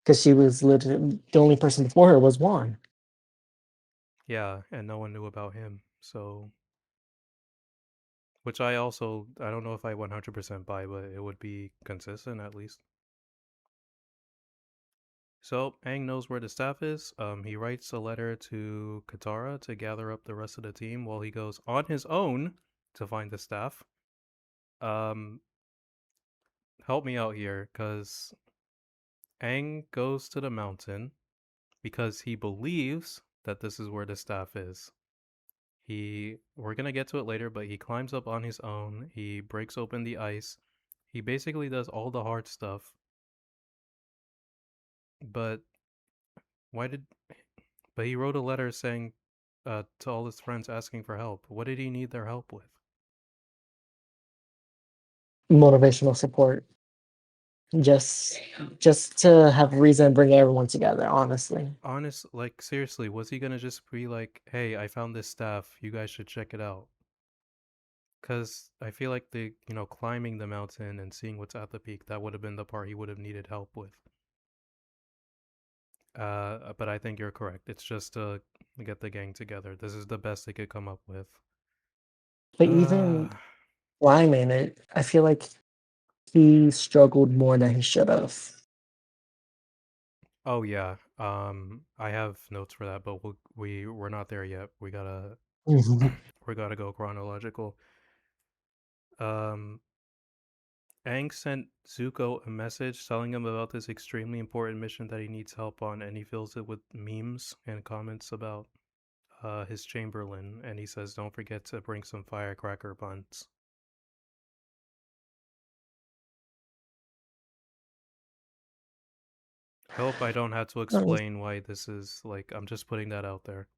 Because she was literally the only person before her was Juan. Yeah, and no one knew about him. So, which I don't know if I 100% buy, but it would be consistent at least. So Aang knows where the staff is. He writes a letter to Katara to gather up the rest of the team while he goes on his own to find the staff. Um, Help me out here, cause Aang goes to the mountain because he believes that this is where the staff is. We're gonna get to it later, but he climbs up on his own. He breaks open the ice. He basically does all the hard stuff. But why did? But he wrote a letter saying to all his friends asking for help. What did he need their help with? Motivational support. Just just to have a reason to bring everyone together, honestly. Honest, like seriously, was he gonna just be like, "Hey, I found this staff. You guys should check it out." Because I feel like climbing the mountain and seeing what's at the peak, that would have been the part he would have needed help with. But I think you're correct. It's just to get the gang together. This is the best they could come up with. But even Uh, Lyman, I feel like he struggled more than he should have. oh yeah. I have notes for that, but we're not there yet. We gotta go chronological. Um, Aang sent Zuko a message telling him about this extremely important mission that he needs help on, and he fills it with memes and comments about his Chamberlain, and he says, "Don't forget to bring some firecracker buns." I hope I don't have to explain why this is like. I'm just putting that out there.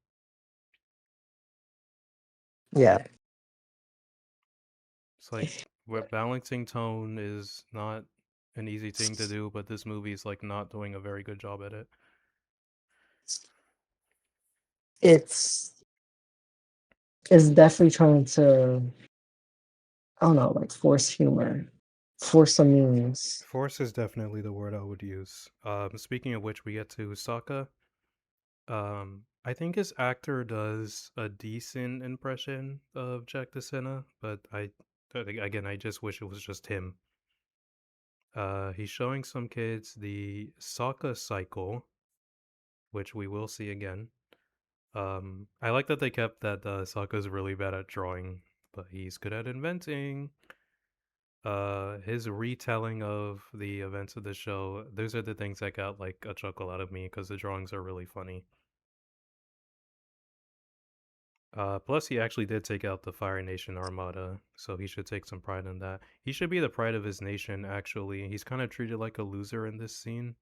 Yeah, It's like balancing tone is not an easy thing to do, but this movie is like not doing a very good job at it. it's it's definitely trying to, I don't know, like force humor, force some memes. Force is definitely the word I would use. Speaking of which, we get to Sokka. I think his actor does a decent impression of Jack DeSena, but again, I just wish it was just him. He's showing some kids the Sokka cycle, which we will see again. I like that they kept that Sokka's really bad at drawing, but he's good at inventing. His retelling of the events of the show, those are the things that got like a chuckle out of me because the drawings are really funny. Plus, he actually did take out the Fire Nation Armada, so he should take some pride in that. He should be the pride of his nation, actually. He's kind of treated like a loser in this scene,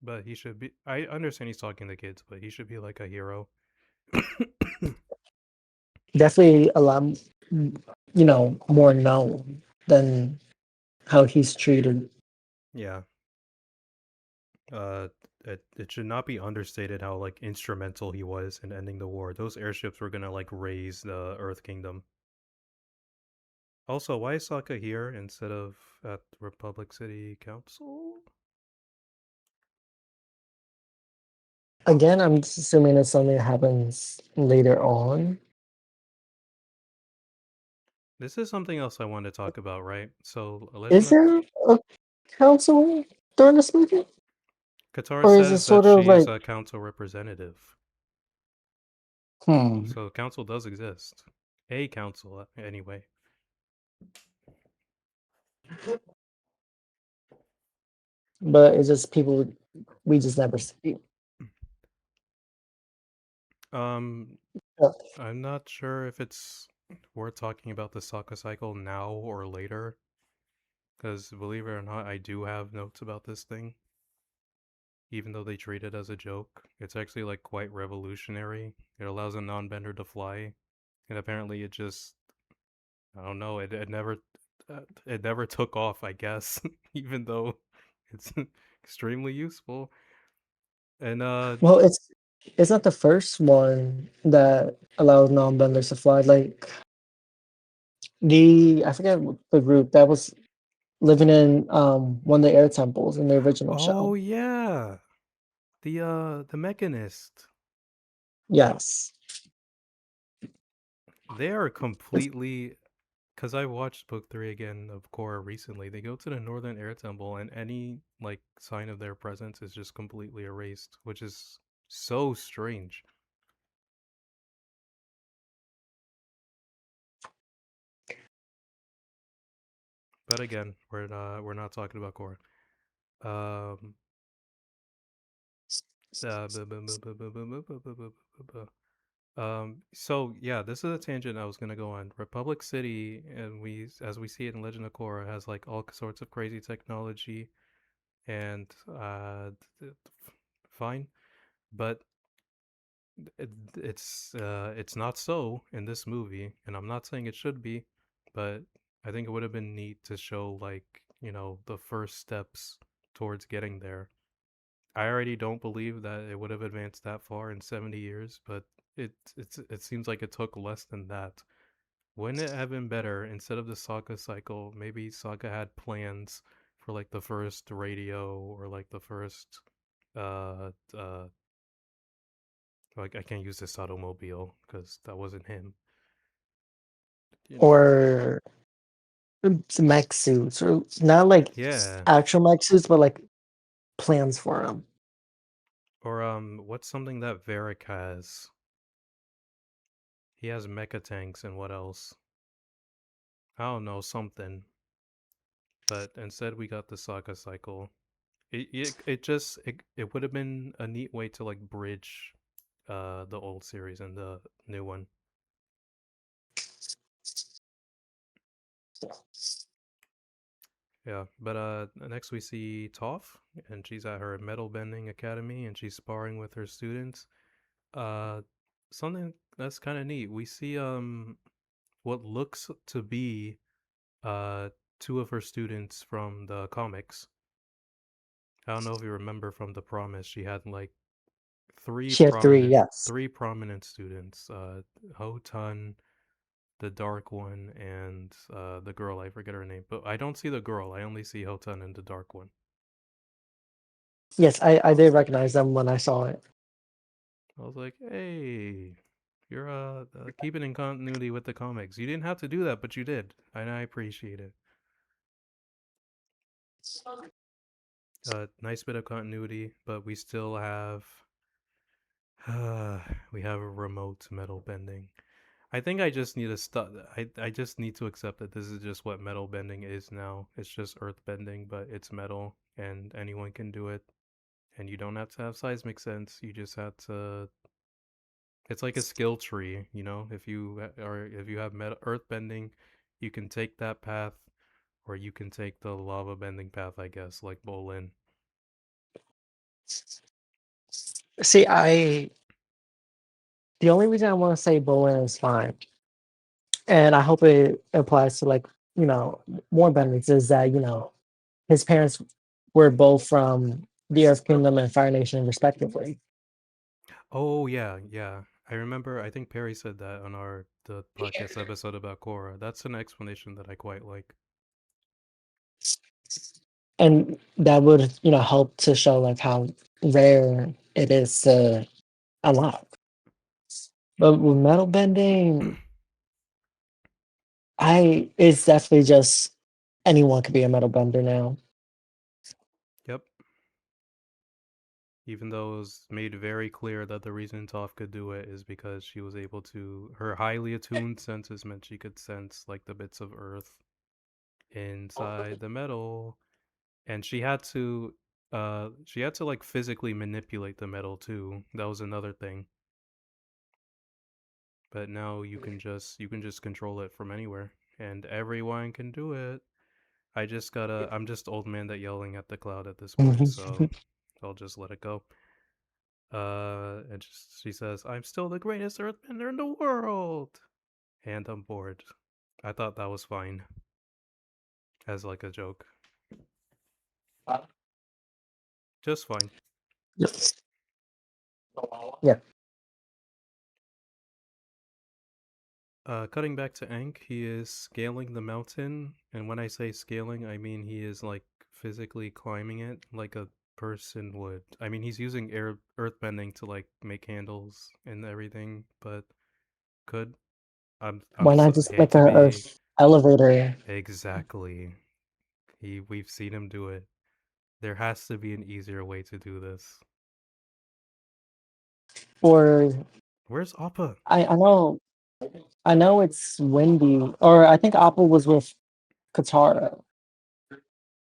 but he should be. I understand he's talking to kids, but he should be like a hero. Definitely a lot, more known than how he's treated. Yeah. Uh, it should not be understated how like instrumental he was in ending the war. Those airships were gonna like raise the Earth Kingdom. Also, why is Sokka here instead of at Republic City Council? Again, I'm just assuming it's something that happens later on. This is something else I want to talk about, right? So Is there a council during this movie? Katara Or is it says that sort of she is like, a council representative, hmm, so council does exist. A council, anyway. but it's just people we just never see. Um, Uh, I'm not sure if it's worth talking about the Sokka cycle now or later, because believe it or not, I do have notes about this thing. Even though they treat it as a joke, it's actually like quite revolutionary. It allows a non-bender to fly, and apparently it just, I don't know, it never took off, I guess, even though it's extremely useful. And Well, it's not the first one that allowed non-benders to fly. Like I forget the group that was living in one of the air temples in the original oh show. yeah, the mechanist. Yes. They are completely, because I watched book 3 again of Korra recently. They go to the Northern Air Temple, and any like sign of their presence is just completely erased, which is so strange. But again, we're not talking about Korra. Um, so yeah, this is a tangent I was gonna go on. Republic City, and as we see it in Legend of Korra, has like all sorts of crazy technology, and fine, but it's not so in this movie, and I'm not saying it should be, but I think it would have been neat to show like the first steps towards getting there. I already don't believe that it would have advanced that far in 70 years, but it seems like it took less than that. Wouldn't it have been better instead of the Sokka cycle? Maybe Sokka had plans for like the first radio or like the first uh uh like I can't use this automobile because that wasn't him. You know, Or some mech suits, or not like yeah. actual mech suits, but like plans for them. Or what's something that Varric has? He has mecha tanks and what else? I don't know something. But instead we got the Sokka cycle. It would have been a neat way to like bridge the old series and the new one. Yeah, but next we see Toph, and she's at her metal bending academy, and she's sparring with her students. Uh, Something that's kind of neat. We see what looks to be uh two of her students from the comics. I don't know if you remember from the promise, she had like three She had three, prominent yes. three prominent students. Ho Tun, the dark one, and the girl, I forget her name. But I don't see the girl. I only see Ho Tun and the dark one. Yes, I did recognize them when I saw it. I was like, hey, you're keeping in continuity with the comics. You didn't have to do that, but you did, and I appreciate it. Nice bit of continuity, but we still have we have a remote metal bending. I think I just need to stop. I just need to accept that this is just what metal bending is now. It's just earth bending, but it's metal, and anyone can do it. And you don't have to have seismic sense. You just have to. It's like a skill tree, you know. If you have earth bending, you can take that path, or you can take the lava bending path, I guess, like Bolin. See, the only reason I want to say Bowen is fine, and I hope it applies to like more benefits is that his parents were both from the Earth Kingdom and Fire Nation respectively. Oh yeah, yeah. I remember. I think Perry said that on our the podcast episode about Korra. That's an explanation that I quite like. And that would help to show like how rare it is to unlock. But with metal bending, it's definitely just anyone could be a metal bender now. Yep. even though it was made very clear that the reason Toph could do it is because she was able to, her highly attuned senses meant she could sense like the bits of earth inside the metal, and she had to like physically manipulate the metal too. That was another thing. But now you can just control it from anywhere, and everyone can do it. I'm just old man that yelling at the cloud at this point, so I'll just let it go. And she says, "I'm still the greatest earthbender in the world," and I'm bored. I thought that was fine as like a joke, just fine. Yes. Yeah. Cutting back to Ankh, he is scaling the mountain, and when I say scaling, I mean he is like physically climbing it like a person would. I mean he's using earthbending to like make handles and everything, but could Why not just hate make to a be elevator exactly. We've seen him do it. There has to be an easier way to do this. or Where's Appa? I know it's windy, or I think Apple was with Katara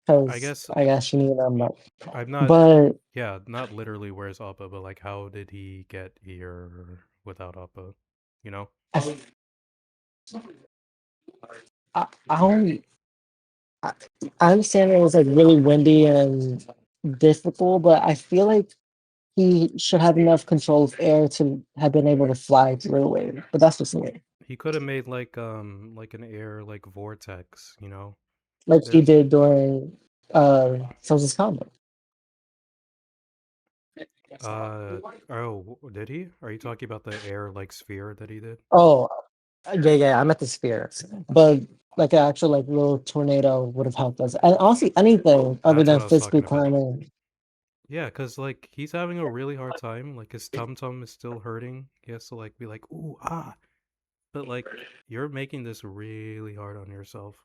I because guess I guess she needed them. I'm not. But Yeah, not literally where's Appa, but like how did he get here without Appa? You know? I, I don't. I, I understand it was like really windy and difficult, but I feel like he should have enough control of air to have been able to fly through it. But that's just me, He could have made like an air like vortex, like he There's did during Soul's Combo. uh oh, did he? Are you talking about the air like sphere that he did? Oh, yeah, yeah, I'm at the sphere, but like an actual like little tornado would have helped us. And honestly, anything other That's than what I was physically talking about. climbing. Yeah, cause like he's having a really hard time. Like his tum tum is still hurting. He has to like be like, ooh, ah. But like you're making this really hard on yourself.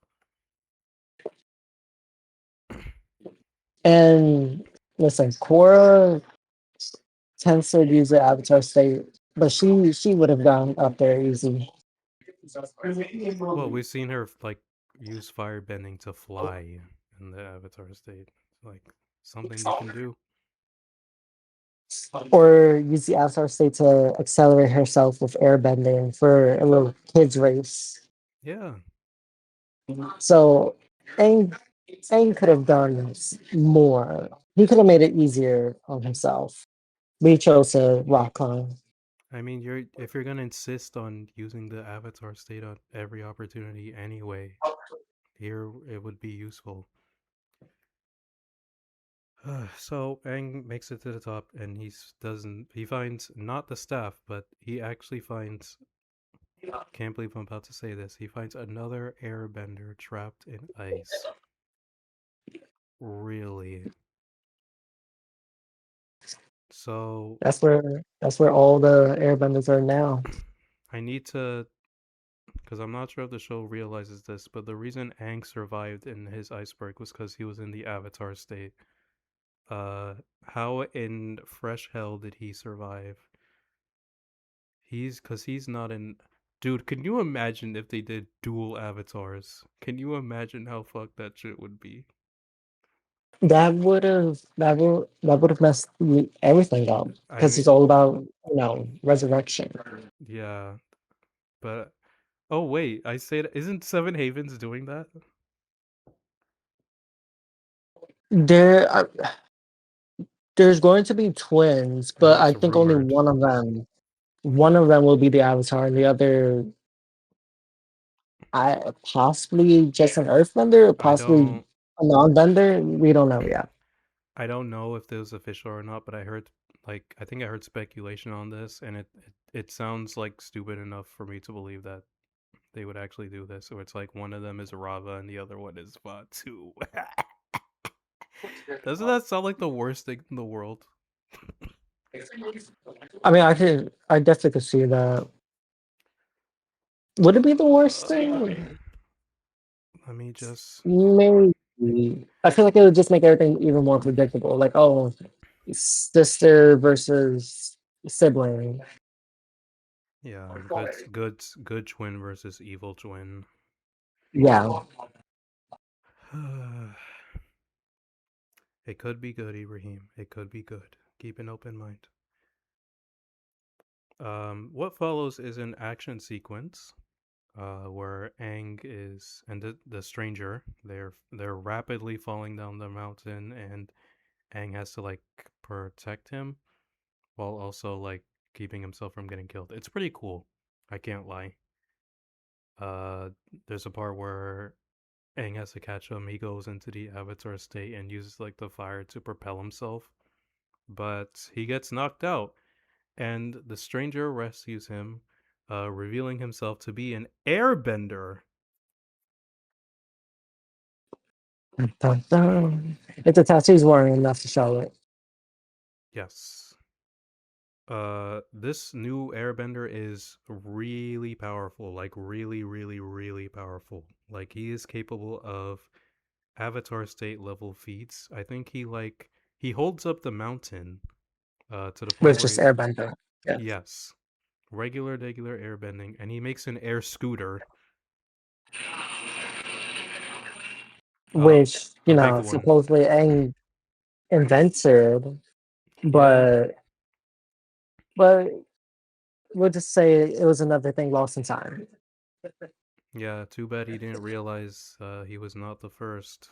And listen, Korra tends to use the avatar state, but she would have gone up there easy. Well, we've seen her like use firebending to fly in the Avatar state. It's like something you can do. Or use the avatar state to accelerate herself with airbending for a little kids race. Yeah, So Aang, Aang could have done more. He could have made it easier on himself. We chose to rock climb. I mean, if you're gonna insist on using the Avatar state on every opportunity anyway, here it would be useful. So Aang makes it to the top, and he finds not the staff, but he actually finds. Can't believe I'm about to say this. He finds another airbender trapped in ice. Really? So That's where all the airbenders are now. I need to, because I'm not sure if the show realizes this, but the reason Aang survived in his iceberg was because he was in the Avatar state. Uh, how in fresh hell did he survive? Because he's not in. Dude, can you imagine if they did dual avatars? Can you imagine how fucked that shit would be? That would have messed everything up I because it's mean, all about resurrection. yeah, but oh wait, I said, isn't Seven Havens doing that? There, there's going to be twins, Or but I that's think only rumored. one of them will be the Avatar, and the other, I possibly just an Earthbender, or I possibly don't a non-bender. We don't know yet. I don't know if this was official or not, but I think I heard speculation on this, and it sounds like stupid enough for me to believe that they would actually do this. So it's like one of them is Rava and the other one is Vatu. Doesn't that sound like the worst thing in the world? I mean, I definitely could see that. Would it be the worst thing? Let me just. Maybe. I feel like it would just make everything even more predictable. Like, oh, sister versus sibling. Yeah, good twin versus evil twin. Yeah. It could be good, Ibrahim. It could be good. Keep an open mind. What follows is an action sequence where Aang is and the stranger they're rapidly falling down the mountain, and Aang has to like protect him while also like keeping himself from getting killed. It's pretty cool. I can't lie. Uh, there's a part where Aang has to catch him. He goes into the Avatar state and uses like the fire to propel himself, but he gets knocked out, and the stranger rescues him, revealing himself to be an airbender. Dun, dun, dun. If the tattoo's weren't enough to show it. Yes. This new airbender is really powerful, like really powerful. Like he is capable of Avatar state level feats. I think he holds up the mountain to the point With where just he's Airbender. Yeah. yes, regular airbending, and he makes an air scooter, uh, Which, a big one. supposedly Aang invented, Yeah, but but we'll just say it was another thing lost in time. yeah. Too bad he didn't realize he was not the first.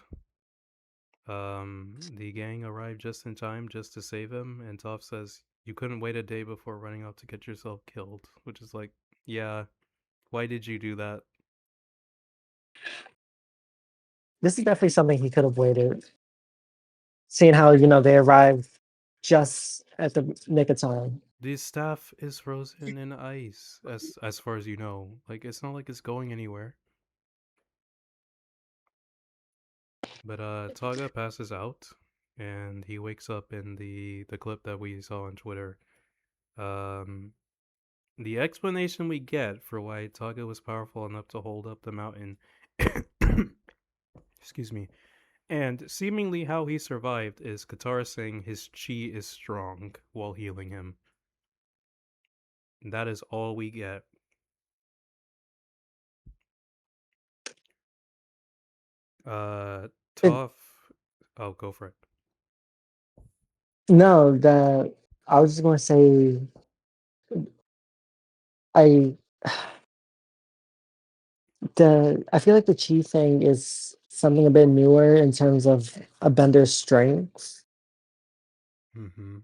The gang arrived just in time just to save him, and Toph says, "You couldn't wait a day before running out to get yourself killed," which is like, yeah, why did you do that? This is definitely something he could have waited. Seeing how, they arrived just at the nick of time. The staff is frozen in ice, as far as you know. Like, it's not like it's going anywhere. But Taga passes out, and he wakes up in the clip that we saw on Twitter. Um, the explanation we get for why Taga was powerful enough to hold up the mountain, excuse me, and seemingly how he survived is Katara saying his chi is strong while healing him. That is all we get. Uh, It, Toph. Oh, go for it. no, that I was just going to say, I I feel like the chi thing is something a bit newer in terms of a bender's strengths, Mm-hmm.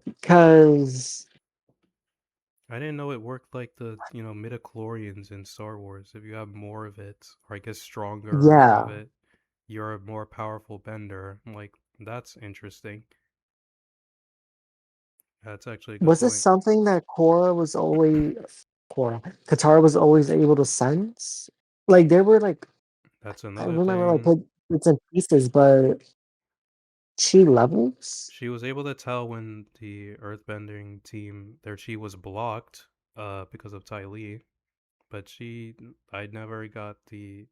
because I didn't know it worked like the midichlorians in Star Wars. If you have more of it, or I guess stronger of yeah. it, you're a more powerful bender. I'm like, that's interesting. That's actually a good Was this point. something that Cora Katara was always able to sense? Like there were like That's I another remember like thing. bits and pieces, but chi levels? She was able to tell when the earthbending team their chi was blocked because of Ty Lee, but I never got the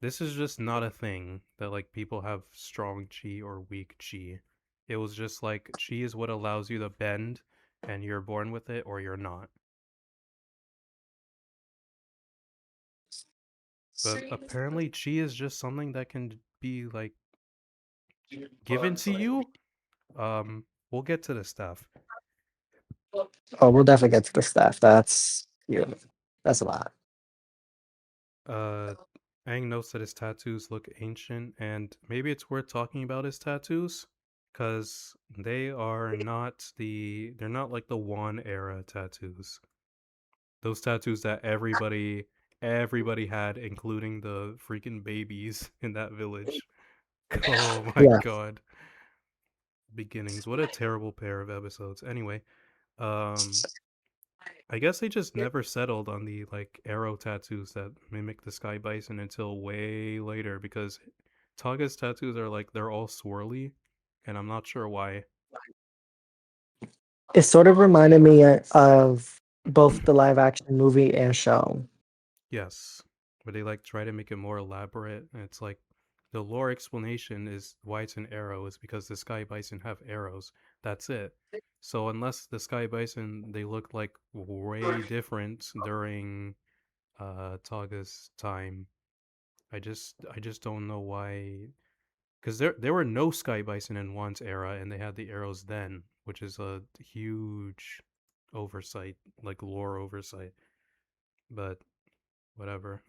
this is just not a thing that like people have strong chi or weak chi. It was just like chi is what allows you to bend, and you're born with it or you're not. But apparently chi is just something that can be like given to you. We'll get to the stuff. Oh, we'll definitely get to the stuff. That's yeah, that's a lot. Uh, Aang notes that his tattoos look ancient, and maybe it's worth talking about his tattoos because they're not like the one era tattoos. Those tattoos that everybody had, including the freaking babies in that village. Oh my Yeah. god. Beginnings. What a terrible pair of episodes. Anyway, um I guess they just never settled on the like arrow tattoos that mimic the sky bison until way later because Taga's tattoos are like they're all swirly, and I'm not sure why. It sort of reminded me of both the live action movie and show. Yes, but they like try to make it more elaborate, and it's like the lore explanation is why it's an arrow is because the sky bison have arrows. That's it. So unless the sky bison they look like way different during Taga's time, I just don't know why. Because there were no sky bison in Wan's era, and they had the arrows then, which is a huge oversight, like lore oversight. But whatever.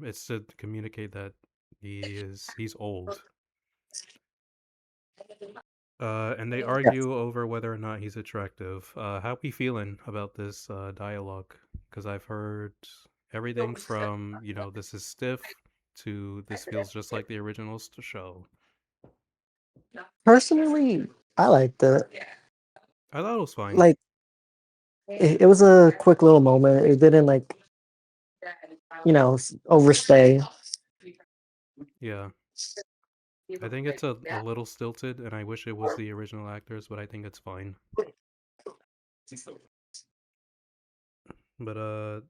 It's to communicate that he's old. And they Yes. argue over whether or not he's attractive. How we feeling about this dialogue? Because I've heard everything from this is stiff to this feels just like the original show. Personally, I liked it. I thought it was fine. Like it was a quick little moment. It didn't like overstay. Yeah, I think it's a little stilted, and I wish it was the original actors, but I think it's fine. But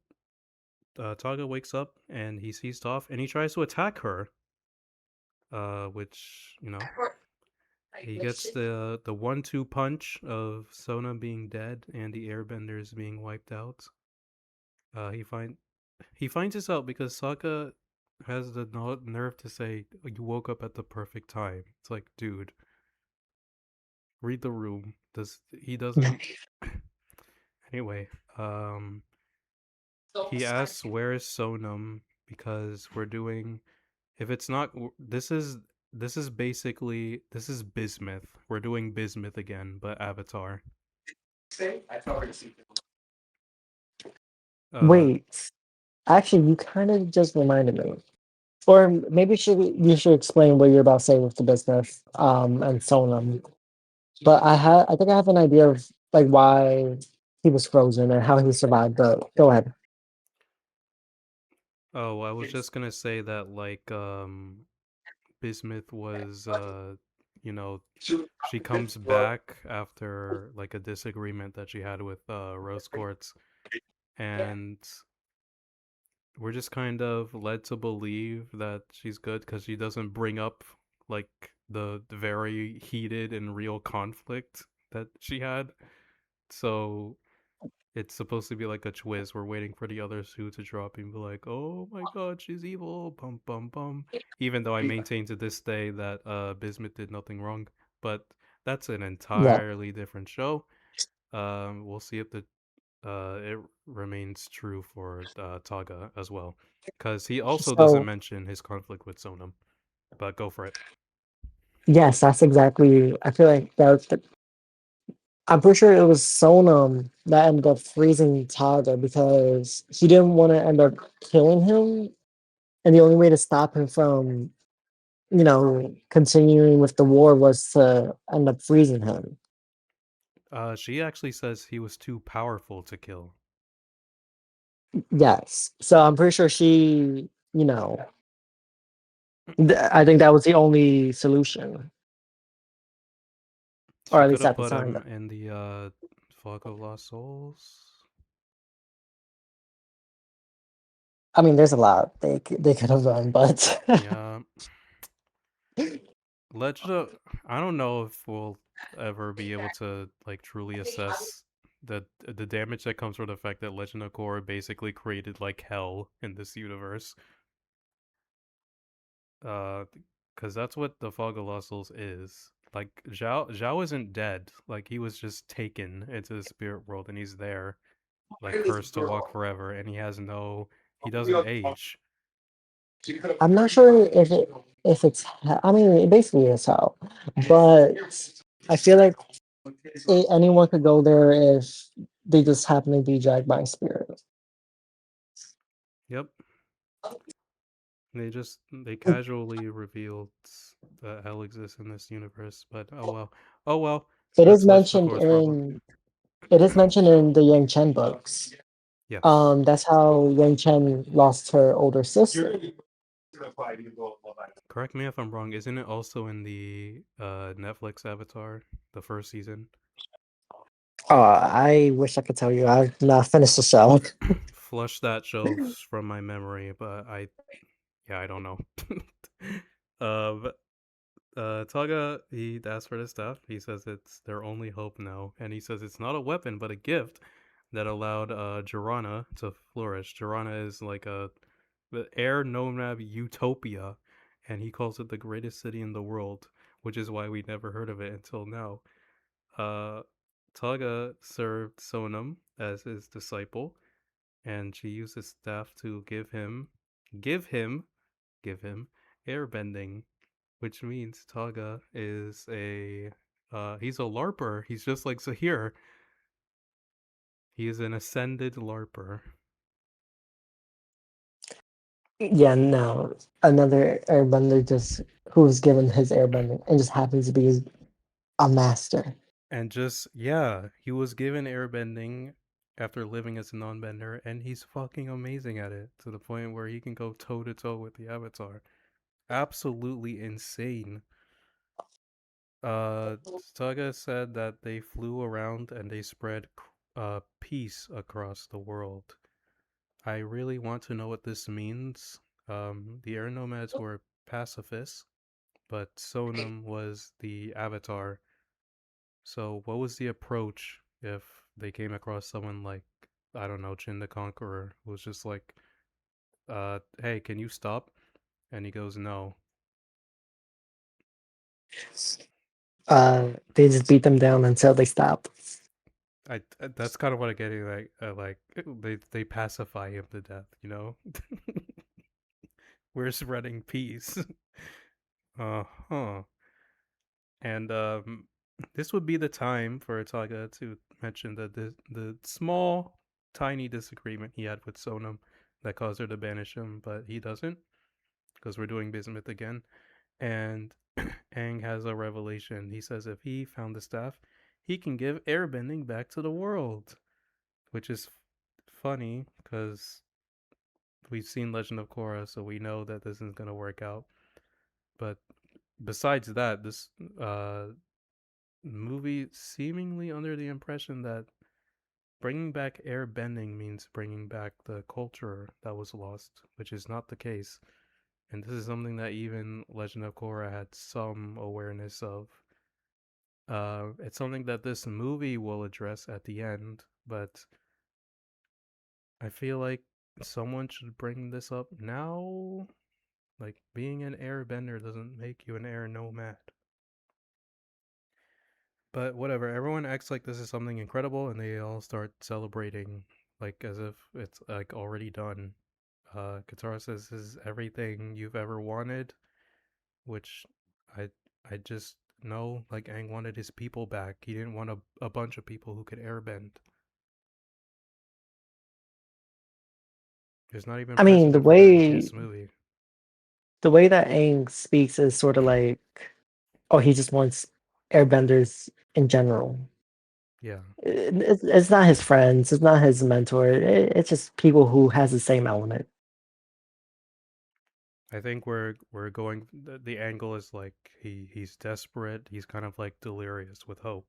Taga wakes up and he sees Toph, and he tries to attack her. Which he gets the 1-2 punch of Sona being dead and the Airbenders being wiped out. He finds this out because Sokka has the nerve to say you woke up at the perfect time. It's like, dude, read the room. Does he doesn't? Anyway, he asks where is Sonam because we're doing. If it's not, this is basically this is bismuth. We're doing bismuth again, but Avatar. Uh, Wait, actually, you kind of just reminded me. Or maybe you should explain what you're about to say with the business, and so on. But I think I have an idea of like why he was frozen and how he survived. But go ahead. oh, I was just gonna say that bismuth was you know she comes back after like a disagreement that she had with Rose Quartz, and we're just kind of led to believe that she's good because she doesn't bring up like the very heated and real conflict that she had. So it's supposed to be like a twist. We're waiting for the other shoe to drop and be like, "Oh my God, she's evil!" Bum bum bum. Even though I maintain to this day that Bismuth did nothing wrong, but that's an Yeah. entirely different show. We'll see if the it remains true for Taga as well, because he also doesn't So mention his conflict with Sonam. But go for it. yes, that's exactly. I feel like I'm pretty sure it was Sonam that ended up freezing Taga because he didn't want to end up killing him, and the only way to stop him from continuing with the war was to end up freezing him. She actually says he was too powerful to kill. Yes. So I'm pretty sure I think that was the only solution, or She at could least have at the put time. him in the Fog of Lost Souls. I mean, there's a lot they could have done, but Yeah, Legend of I don't know if we'll ever be able to like truly assess the damage that comes from the fact that Legend of Korra basically created like hell in this universe. Uh, because that's what the Fog of Lost Souls is. Like Zhao isn't dead. Like he was just taken into the spirit world and he's there, like cursed to walk forever, and he doesn't age. I'm not sure if it's I mean, it basically is how, but I feel like anyone could go there if they just happen to be dragged by a spirit. Yep. They casually revealed that hell exists in this universe, but oh well. Oh well. It is That's Legend of mentioned Korra's problem. in it is mentioned in the Yang Chen books. Yes. That's how Yang Chen lost her older sister. Correct me if I'm wrong. Isn't it also in the Netflix Avatar, the first season? I wish I could tell you. I've not finished the show. Flush that show from my memory, but I don't know. But Taga, he asks for the staff. He says it's their only hope now, and he says it's not a weapon but a gift that allowed Jirana to flourish. Jirana is like a the air nomad utopia, and he calls it the greatest city in the world, which is why we never heard of it until now. Uh, Taga served Sonam as his disciple, and she used his staff to give him, give him airbending, which means Taga is a he's a LARPer. He's just like Zahir. He is an ascended LARPer. Yeah, no. Another airbender just who was given his airbending and just happens to be a master. And just yeah, he was given airbending after living as a non-bender, and he's fucking amazing at it to the point where he can go toe to toe with the Avatar. Absolutely insane. Saga said that they flew around and they spread peace across the world. I really want to know what this means. The air nomads were pacifists, but Sonam was the avatar. So, what was the approach if they came across someone like, I don't know, Chin the Conqueror, who was just like, hey, can you stop? And he goes, no. They just beat them down until they stop. That's kind of what I'm getting like they pacify him to death, you know. We're spreading peace. Uh-huh. And this would be the time for Ataga to mention the small, tiny disagreement he had with Sonam that caused her to banish him, but he doesn't because we're doing Bismuth again. And Aang has a revelation. He says if he found the staff, he can give airbending back to the world, which is funny because we've seen Legend of Korra, so we know that this isn't gonna work out. But besides that, this movie seemingly under the impression that bringing back airbending means bringing back the culture that was lost, which is not the case. And this is something that even Legend of Korra had some awareness of. It's something that this movie will address at the end, but I feel like someone should bring this up now. Like, being an airbender doesn't make you an air nomad. But whatever, everyone acts like this is something incredible and they all start celebrating like as if it's like already done. Katara says this is everything you've ever wanted, which I I just know like Aang wanted his people back. He didn't want a bunch of people who could airbend. There's not even I mean, precedent for that in his movie. the way that Aang speaks is sort of like, oh, he just wants airbenders in general. Yeah. It's not his friends, it's not his mentor. It's just people who has the same element. I think we're going the angle is like he's desperate, he's kind of like delirious with hope.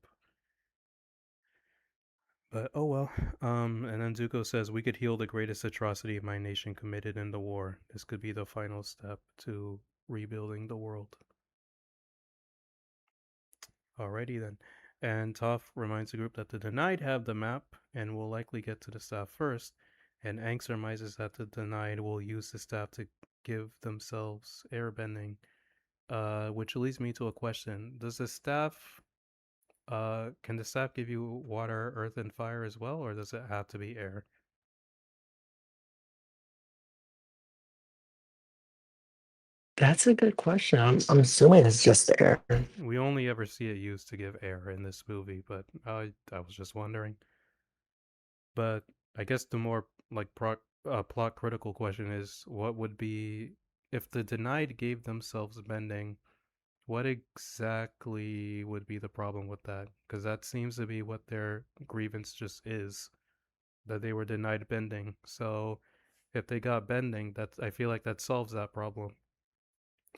But oh well. And then Zuko says we could heal the greatest atrocity my nation committed in the war. This could be the final step to rebuilding the world. Alrighty then. And Toph reminds the group that the Denied have the map and will likely get to the staff first. And Aang surmises that the Denied will use the staff to give themselves airbending. Which leads me to a question: does the staff, can the staff give you water, earth, and fire as well, or does it have to be air? That's a good question. I'm assuming it's just there. We only ever see it used to give air in this movie, but I was just wondering. But I guess the more like plot critical question is what would be if the Denied gave themselves bending, what exactly would be the problem with that? Because that seems to be what their grievance just is, that they were denied bending. So if they got bending, that I feel like that solves that problem.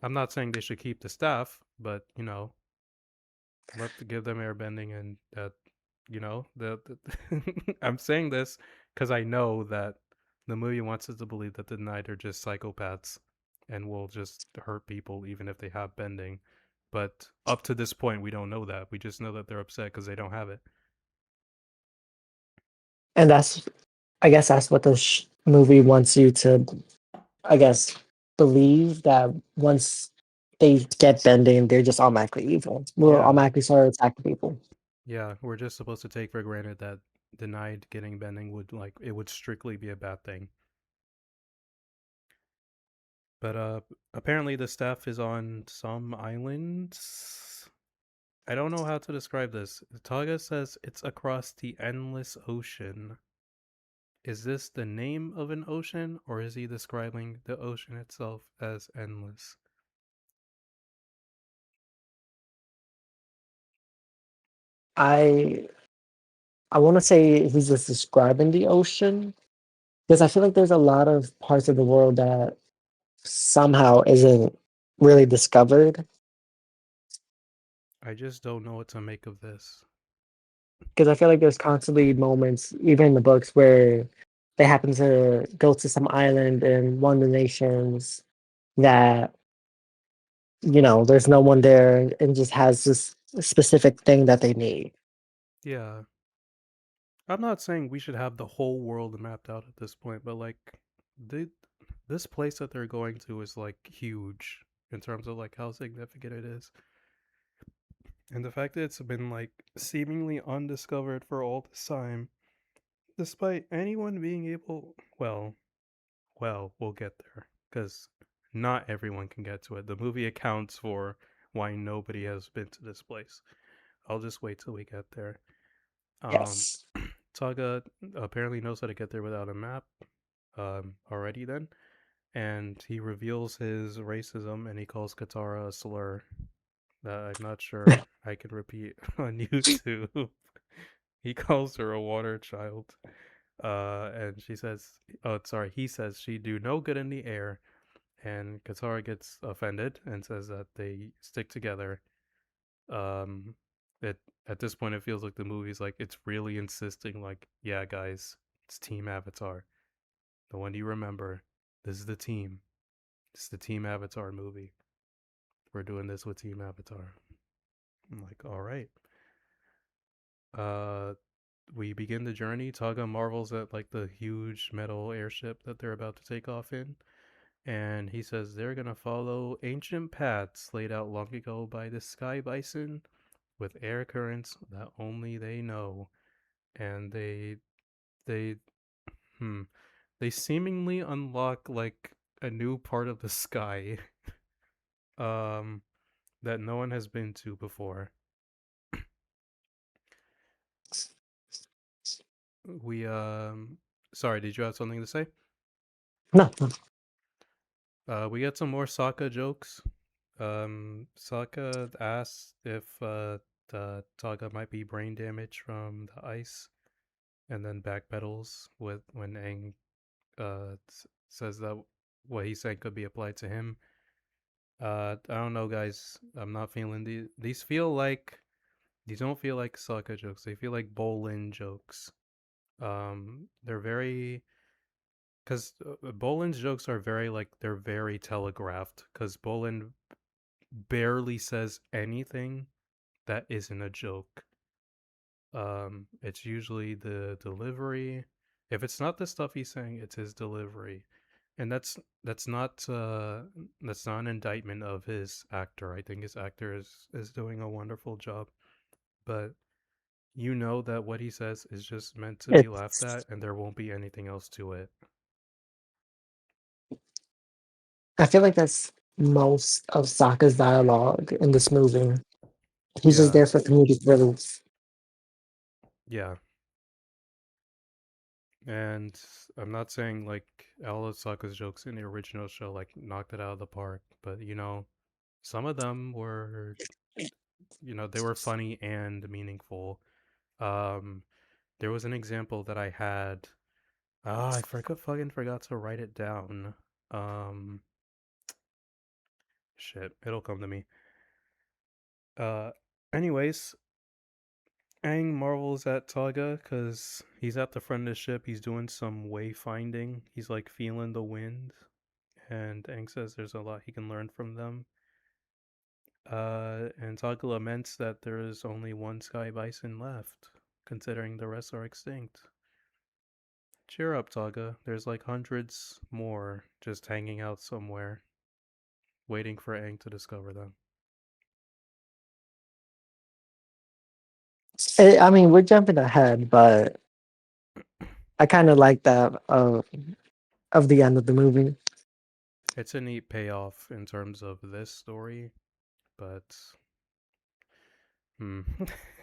I'm not saying they should keep the staff, but give them airbending and that the I'm saying this because I know that the movie wants us to believe that the Knight are just psychopaths and will just hurt people even if they have bending. But up to this point, we don't know that. We just know that they're upset because they don't have it. And that's, I guess that's what the movie wants you to, I guess, believe that once they get bending, they're just automatically evil. Will Yeah, automatically start attacking people. yeah. We're just supposed to take for granted that denied getting bending would like it would strictly be a bad thing. But apparently the staff is on some islands. I don't know how to describe this. Taga says it's across the endless ocean. Is this the name of an ocean, or is he describing the ocean itself as endless? I I want to say he's just describing the ocean because I feel like there's a lot of parts of the world that somehow isn't really discovered. I just don't know what to make of this. Because I feel like there's constantly moments, even in the books, where they happen to go to some island in one of the nations that there's no one there and just has this specific thing that they need. Yeah, I'm not saying we should have the whole world mapped out at this point, but like, they, this place that they're going to is like huge in terms of like how significant it is. And the fact that it's been like seemingly undiscovered for all this time, despite anyone being able, we'll get there because not everyone can get to it. The movie accounts for why nobody has been to this place. I'll just wait till we get there. Um, Yes. Saga apparently knows how to get there without a map. Already then, and he reveals his racism and he calls Katara a slur that I'm not sure I can repeat on YouTube. He calls her a water child. And she says, oh, sorry, he says she do no good in the air. And Katara gets offended and says that they stick together. Um, it at this point, it feels like the movie's like it's really insisting, like, yeah, guys, it's Team Avatar, the one you remember. This is the team. It's the Team Avatar movie. We're doing this with Team Avatar. I'm like, all right. Uh, we begin the journey. Taga marvels at like the huge metal airship that they're about to take off in, and he says they're gonna follow ancient paths laid out long ago by the sky bison with air currents that only they know. And they hmm they seemingly unlock like a new part of the sky um that no one has been to before. We sorry, did you have something to say? No. We get some more Sokka jokes. Sokka asks if the Taga might be brain damage from the ice, and then backpedals with when Aang says that what he's saying could be applied to him. I don't know, guys. I'm not feeling these. These don't feel like Sokka jokes. They feel like Bolin jokes. They're very because Bolin's jokes are very like they're very telegraphed. Because Bolin barely says anything that isn't a joke. It's usually the delivery. If it's not the stuff he's saying, it's his delivery. And that's not that's not an indictment of his actor. I think his actor is doing a wonderful job. But you know that what he says is just meant to be laughed It's at and there won't be anything else to it. I feel like that's most of Sokka's dialogue in this movie. He's just Yeah. there for comedic relief. Yeah. And I'm not saying like all of Sokka's jokes in the original show like knocked it out of the park, but some of them were they were funny and meaningful. Um there was an example that I had. I forgot to write it down. Um Shit, it'll come to me. Uh anyways, Aang marvels at Taga because he's at the front of the ship. He's doing some wayfinding. He's like feeling the wind, and Aang says there's a lot he can learn from them. And Toggle laments that there is only one sky bison left, considering the rest are extinct. Cheer up, Taga. There's like hundreds more just hanging out somewhere, waiting for Aang to discover them. I mean, we're jumping ahead, but I kind of like that of the end of the movie. It's a neat payoff in terms of this story, but hmm.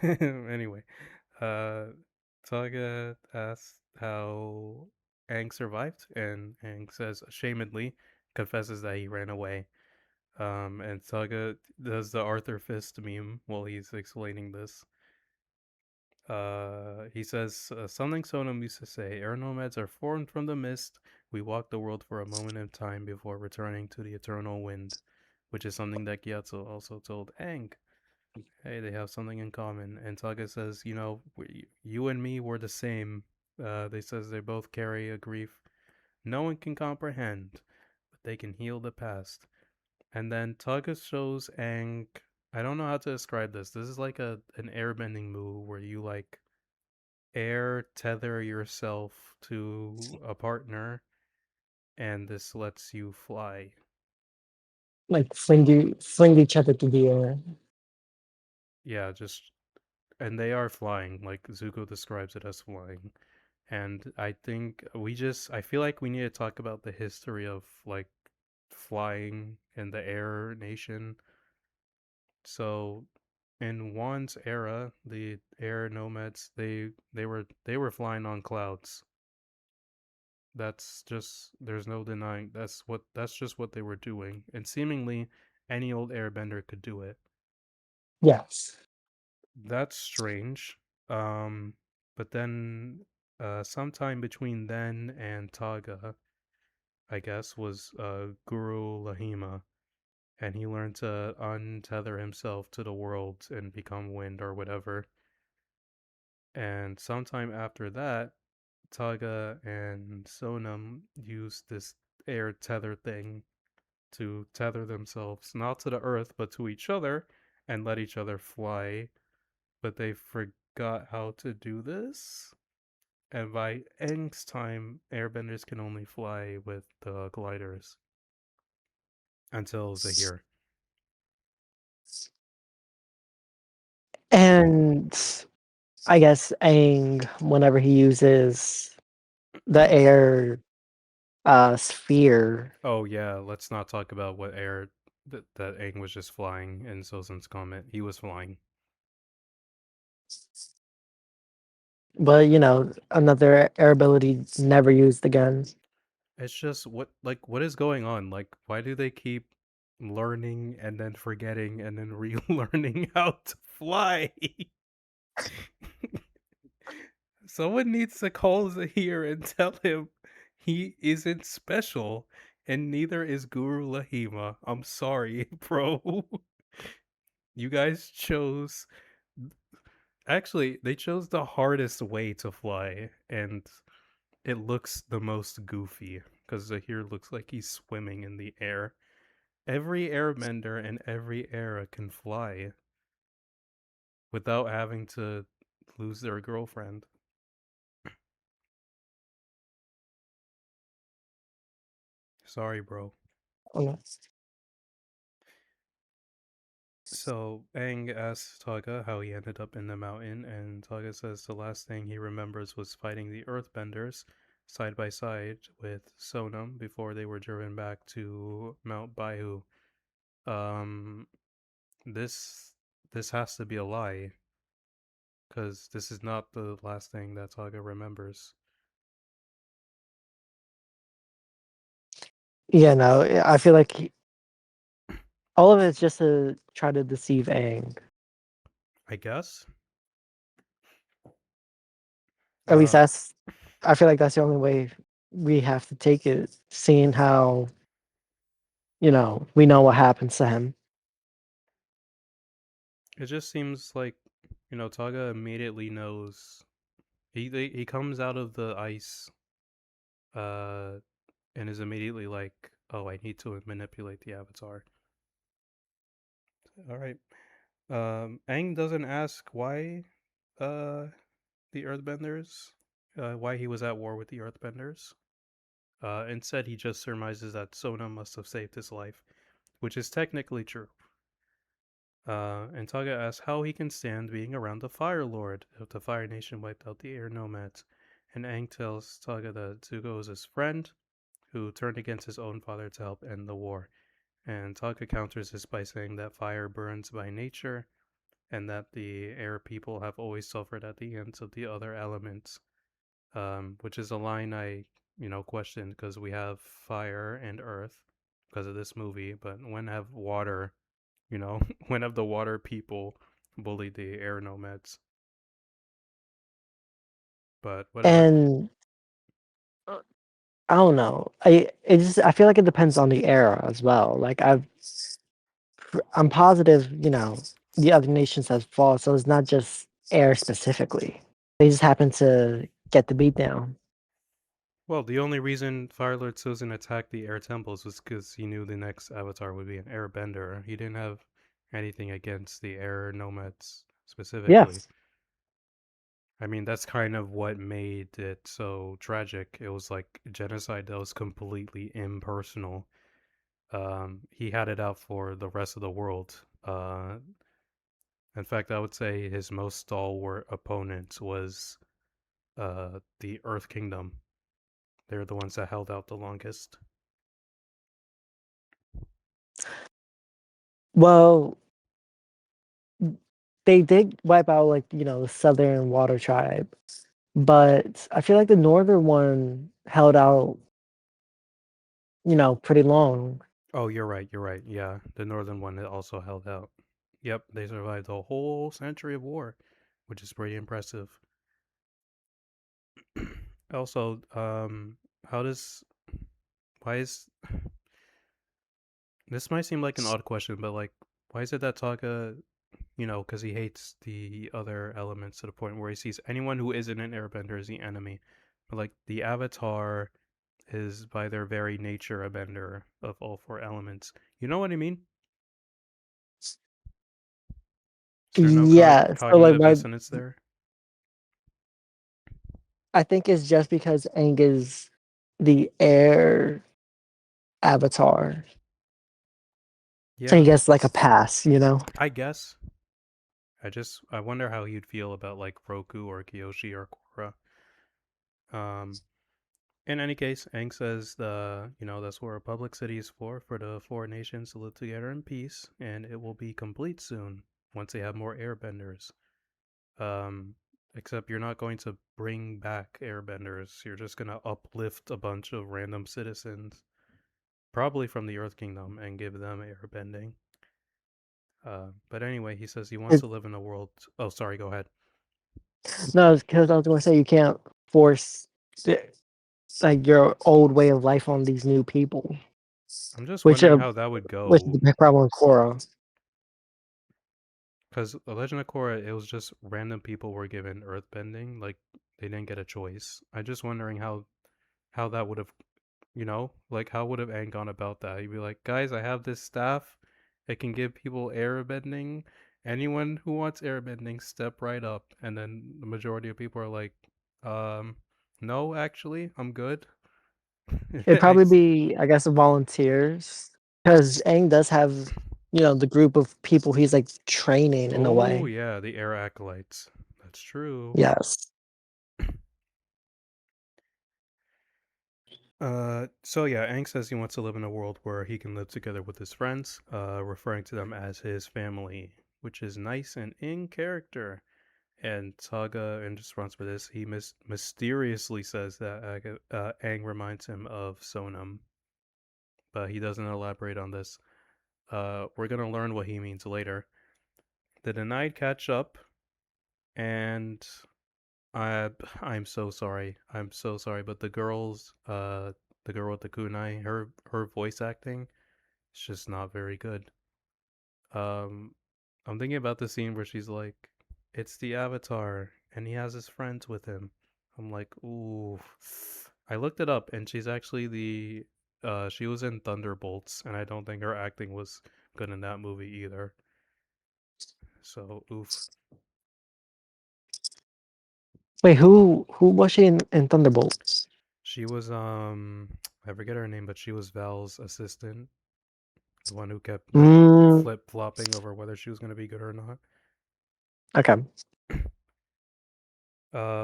Anyway, uh, Taga asks how Aang survived, and Aang says ashamedly, confesses that he ran away. And Saga does the Arthur Fist meme while he's explaining this. He says something Sonam used to say: "Air nomads are formed from the mist. We walk the world for a moment in time before returning to the eternal wind," which is something that Gyatso also told Aang. Hey, they have something in common. And Saga says, "You know, you and me were the same." They says they both carry a grief no one can comprehend, but they can heal the past. And then Tugga shows Aang. I don't know how to describe this. This is like an airbending move where you like air tether yourself to a partner, and this lets you fly. Like fling each other to the air. Yeah, just and they are flying. Like Zuko describes it as flying. And I think I feel like we need to talk about the history of like flying in the air nation. So in Juan's era, the air nomads they were flying on clouds. That's just there's no denying that's just what they were doing. And seemingly any old airbender could do it. Yes. That's strange. Um but then sometime between then and Taga, I guess, was Guru Lahima, and he learned to untether himself to the world and become wind or whatever. And sometime after that, Taga and Sonam used this air tether thing to tether themselves not to the earth but to each other and let each other fly. But they forgot how to do this. And by Aang's time, airbenders can only fly with the gliders until Zahir. And I guess Aang, whenever he uses the air sphere, Oh yeah, let's not talk about what air that Aang was just flying in Sozin's comment. He was flying. but you know, another air ability never used again. It's just what is going on? Like why do they keep learning and then forgetting and then relearning how to fly? Someone needs to call Zahir and tell him he isn't special and neither is Guru Lahima. I'm sorry, bro. You guys chose actually they chose the hardest way to fly and it looks the most goofy because Zahir looks like he's swimming in the air. Every airbender in every era can fly without having to lose their girlfriend. Sorry, bro. Okay. So Aang asks Taga how he ended up in the mountain, and Taga says the last thing he remembers was fighting the Earthbenders side by side with Sonam before they were driven back to Mount Baihu. Um, this this has to be a lie because this is not the last thing that Taga remembers. Yeah, no, I feel like all of it's just to try to deceive Aang. I guess. At least Uh, that's. I feel like that's the only way we have to take it, seeing how we know what happens to him. it just seems like Taga immediately knows. He comes out of the ice, uh, and is immediately like, Oh, I need to manipulate the avatar. All right. Aang doesn't ask why uh the Earthbenders, why he was at war with the Earthbenders. Instead, he just surmises that Sona must have saved his life, which is technically true. And Taga asks how he can stand being around the Fire Lord if the Fire Nation wiped out the air nomads. And Aang tells Taga that Zuko is his friend who turned against his own father to help end the war. And Taga counters this by saying that fire burns by nature and that the air people have always suffered at the hands of the other elements, which is a line I, questioned because we have fire and earth because of this movie, but when have water, when have the water people bullied the air nomads? But whatever. And I don't know. I feel like it depends on the era as well. Like I'm positive, the other nations have fought, so it's not just air specifically. They just happen to get the beat down. Well, the only reason Firelord Sozin attacked the air temples was because he knew the next avatar would be an airbender. He didn't have anything against the air nomads specifically. Yes. I mean, that's kind of what made it so tragic. It was like genocide that was completely impersonal. He had it out for the rest of the world. In fact, I would say his most stalwart opponent was the Earth Kingdom. They're the ones that held out the longest. Well, they did wipe out like, the Southern Water Tribe, but I feel like the Northern one held out, pretty long. Oh, you're right. You're right. Yeah, the northern one also held out. Yep, they survived a whole century of war, which is pretty impressive. Also, how does why is this might seem like an odd question, but like, why is it that Taka, because he hates the other elements to the point where he sees anyone who isn't an airbender as the enemy, but like the Avatar is by their very nature a bender of all four elements. You know what I mean? Is there no Yeah, so like cognitive why dissonance there? I think it's just because Aang is the air avatar. So he Yeah, gets like a pass. I guess. I wonder how he'd feel about like Roku or Kyoshi or Korra. Um, in any case, Aang says that's what a public city is for the four nations to live together in peace, and it will be complete soon once they have more airbenders. Um, except you're not going to bring back airbenders. You're just gonna uplift a bunch of random citizens, probably from the Earth Kingdom, and give them airbending. But anyway, he says he wants It, to live in a world. Oh, sorry. Go ahead. no, because I was going to say you can't force the, like your old way of life on these new people, I'm just which wondering are how that would which is go. the big problem with Korra. Because The Legend of Korra, it was just random people were given earthbending. Like, they didn't get a choice. I'm just wondering how that would have, like, how would have Aang gone about that? He'd be like, guys, I have this staff. It can give people airbending. Anyone who wants airbending, step right up. And then the majority of people are like, um, no, actually, I'm good. It'd probably be, I guess, volunteers because Aang does have, the group of people he's like training in a Oh, way. yeah, the air acolytes. That's true. Yes. So yeah, Aang says he wants to live in a world where he can live together with his friends, referring to them as his family, which is nice and in character. And Saga, in response to this, he mysteriously says that Aang reminds him of Sonam, but he doesn't elaborate on this. We're gonna learn what he means later. The denied catch up, and I I'm so sorry. I'm so sorry, but the girl with the kunai, her voice acting, it's just not very good. Um, I'm thinking about the scene where she's like, "It's the Avatar, and he has his friends with him." I'm like, "Ooh." I looked it up, and she's actually She was in Thunderbolts, and I don't think her acting was good in that movie either. So oof. Wait, who was she in Thunderbolts? She was I forget her name, but she was Val's assistant, the one who kept like Mm, flip flopping over whether she was gonna be good or not. okay.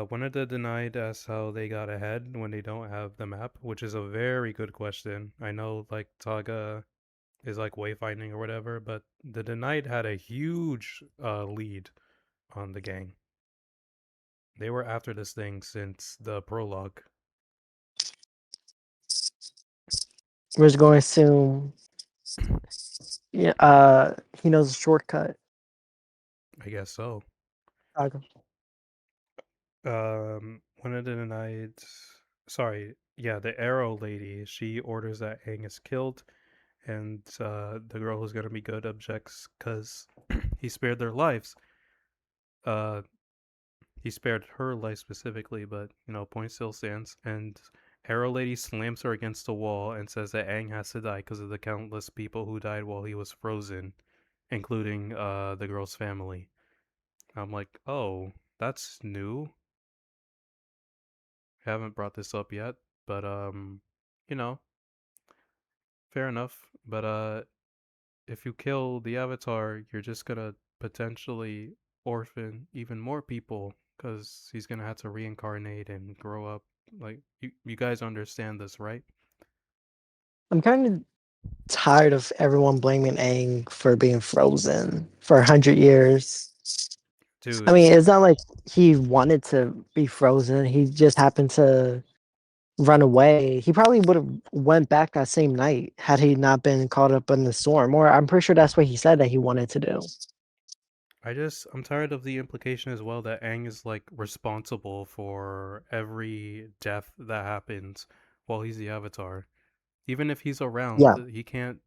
One of the denied asks how they got ahead when they don't have the map, which is a very good question. I know like Taga is like wayfinding or whatever, but the denied had a huge lead on the gang. They were after this thing since the prologue. We're just going to assume, yeah, he knows a shortcut. I guess so. Okay. One of the denied, sorry, yeah, the arrow lady. She orders that Aang is killed, and the girl who's gonna be good objects because he spared their lives. Uh, he spared her life specifically, but point still stands. And Arrow Lady slams her against the wall and says that Aang has to die because of the countless people who died while he was frozen, including the girl's family. I'm like, oh, that's new. Haven't brought this up yet, but you know, fair enough. But if you kill the Avatar, you're just gonna potentially orphan even more people because he's gonna have to reincarnate and grow up. Like you guys understand this, right? I'm kind of tired of everyone blaming Aang for being frozen for 100 years. I Dude, mean, it's not like he wanted to be frozen. He just happened to run away. He probably would have went back that same night had he not been caught up in the storm. Or I'm pretty sure that's what he said that he wanted to do. I'm tired of the implication as well that Aang is like responsible for every death that happens while he's the Avatar. Even if he's around, Yeah. he can't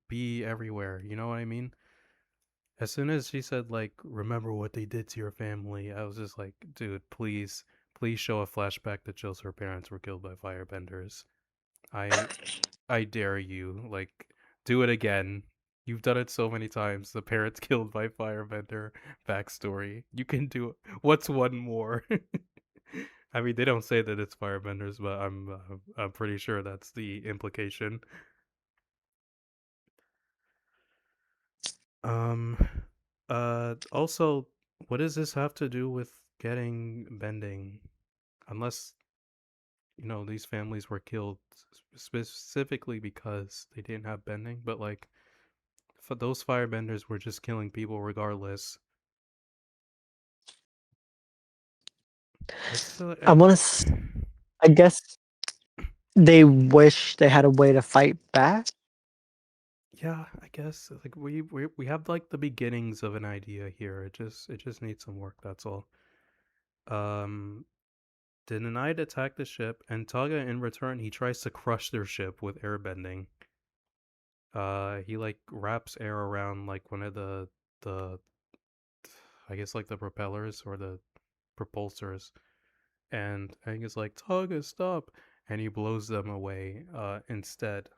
be everywhere. You know what I mean? As soon as she said like remember what they did to your family, I was just like, dude, please show a flashback that shows her parents were killed by firebenders. I I dare you. Like do it again. You've done it so many times. The parents killed by firebender backstory. You can do it. What's one more? I mean, they don't say that it's firebenders, but I'm pretty sure that's the implication. Um, also, what does this have to do with getting bending? Unless, these families were killed specifically because they didn't have bending, but like, those firebenders were just killing people regardless. It's, I want to, I guess they wish they had a way to fight back. yeah, I guess like we have like the beginnings of an idea here. It just needs some work, that's all. Um, the Knight attack the ship, and Taga in return he tries to crush their ship with airbending. He like wraps air around like one of the I guess like the propellers or the propulsors, and Aang is like Taga stop, and he blows them away instead.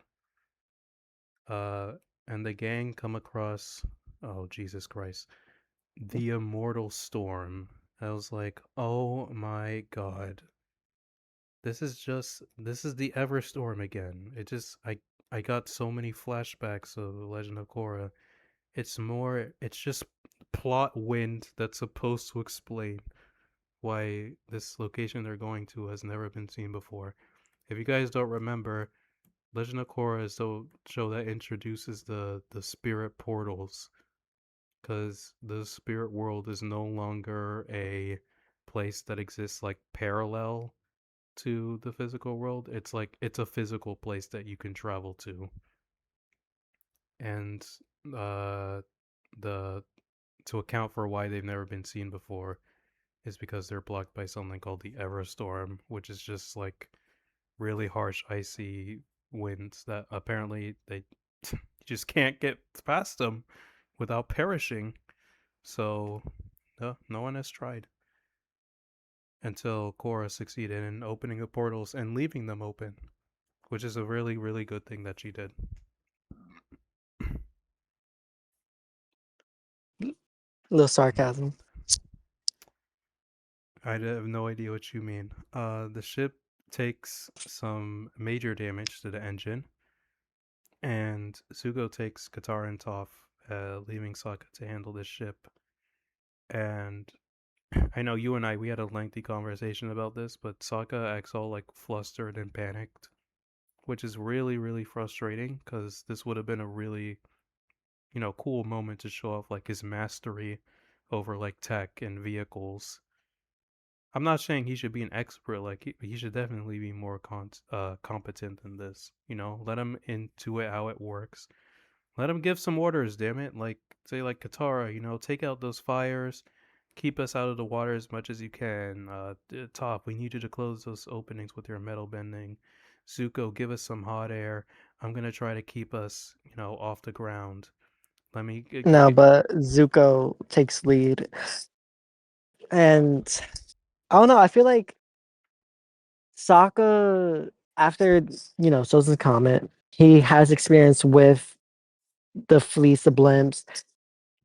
Uh, and the gang come across oh Jesus Christ, the Immortal Storm. I was like, oh my god, this is the Everstorm again. I got so many flashbacks of the Legend of Korra. It's just plot wind that's supposed to explain why this location they're going to has never been seen before. If you guys don't remember, Legend of Korra is the show that introduces the spirit portals because the spirit world is no longer a place that exists like parallel to the physical world. It's like it's a physical place that you can travel to, and uh, the to account for why they've never been seen before is because they're blocked by something called the Everstorm, which is just like really harsh, icy winds that apparently they just can't get past them without perishing. So, no one has tried until Korra succeeded in opening the portals and leaving them open. which is a really, really good thing that she did. little sarcasm. I have no idea what you mean. The ship takes some major damage to the engine, and Zuko takes Katara and Toph, leaving Sokka to handle the ship. And I know you and we had a lengthy conversation about this, but Sokka acts all like flustered and panicked, which is really, really frustrating because this would have been a really, cool moment to show off like his mastery over like tech and vehicles. I'm not saying he should be an expert, like he should definitely be more competent than this. Let him intuit how it works. Let him give some orders, damn it. Like say like Katara, take out those fires, keep us out of the water as much as you can. Top, we need you to close those openings with your metal bending. Zuko, give us some hot air. I'm gonna try to keep us, off the ground. Let me No, but Zuko takes lead, and I don't know. I feel like Sokka, after Sozin's comment, he has experience with the fleets, the blimps.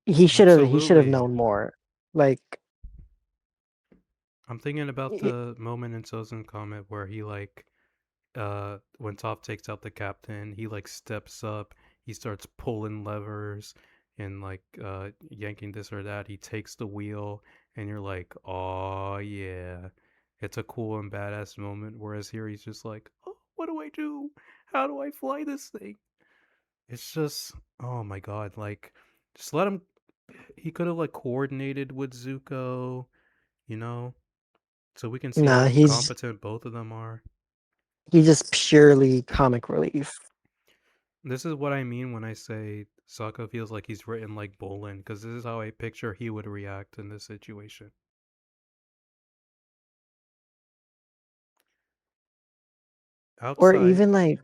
He should have absolutely. known more. Like, I'm thinking about y- the moment in Sozin comment where he like when Toph takes out the captain, he like steps up, he starts pulling levers and like yanking this or that. He takes the wheel and you're like, "Oh yeah." It's a cool and badass moment whereas here he's just like, "Oh, what do I do? How do I fly this thing?" It's just oh my god, like just let him he could have like coordinated with Zuko, you know, so we can see nah, how he's competent both of them are. he's just purely comic relief. This is what I mean when I say Sokka feels like he's written like Bolin, because this is how I picture he would react in this situation. Or Outside, even like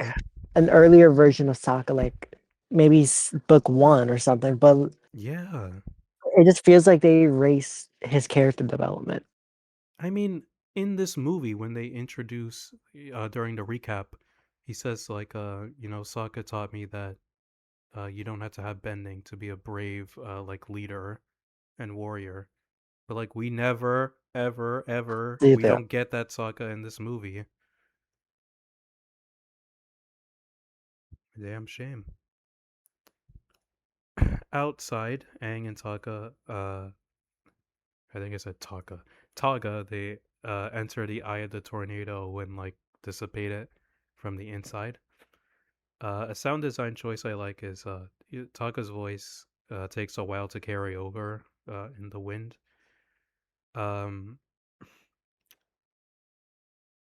an earlier version of Sokka, like maybe book one or something. But yeah. it just feels like they erased his character development. I mean, in this movie, when they introduce during the recap, he says like, Sokka taught me that you don't have to have bending to be a brave like leader and warrior. But like, we never, ever, ever, See we that. don't get that Sokka in this movie. Damn shame. Outside, Aang and Taka, I think I said Taka. Taga, they enter the eye of the tornado and like dissipate it from the inside. A sound design choice I like is Taka's voice takes a while to carry over in the wind. Um,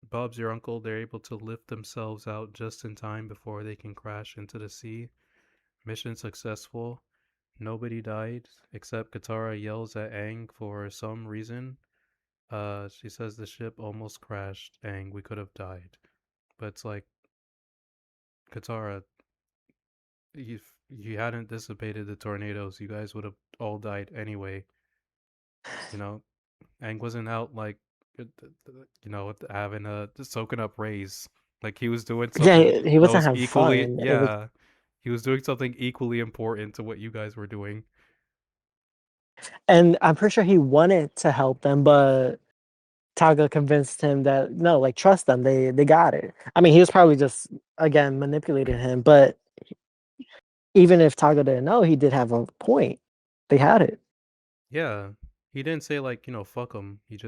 Bob's your uncle. They're able to lift themselves out just in time before they can crash into the sea. Mission successful. Nobody died except Katara yells at Aang for some reason. She says the ship almost crashed. Aang, we could have died. But it's like, Katara, if you hadn't dissipated the tornadoes, you guys would have all died anyway. You know, Aang wasn't out like, having soaking up rays. Like he was doing Yeah, something he that wasn't was having equally, fun. It was, yeah, he was doing something equally important to what you guys were doing. and I'm pretty sure he wanted to help them, but Taga convinced him that no, like trust them, they got it. I mean, he was probably just again manipulating him, but even if Taga didn't know, he did have a point. They had it. Yeah, he didn't say like, fuck him. He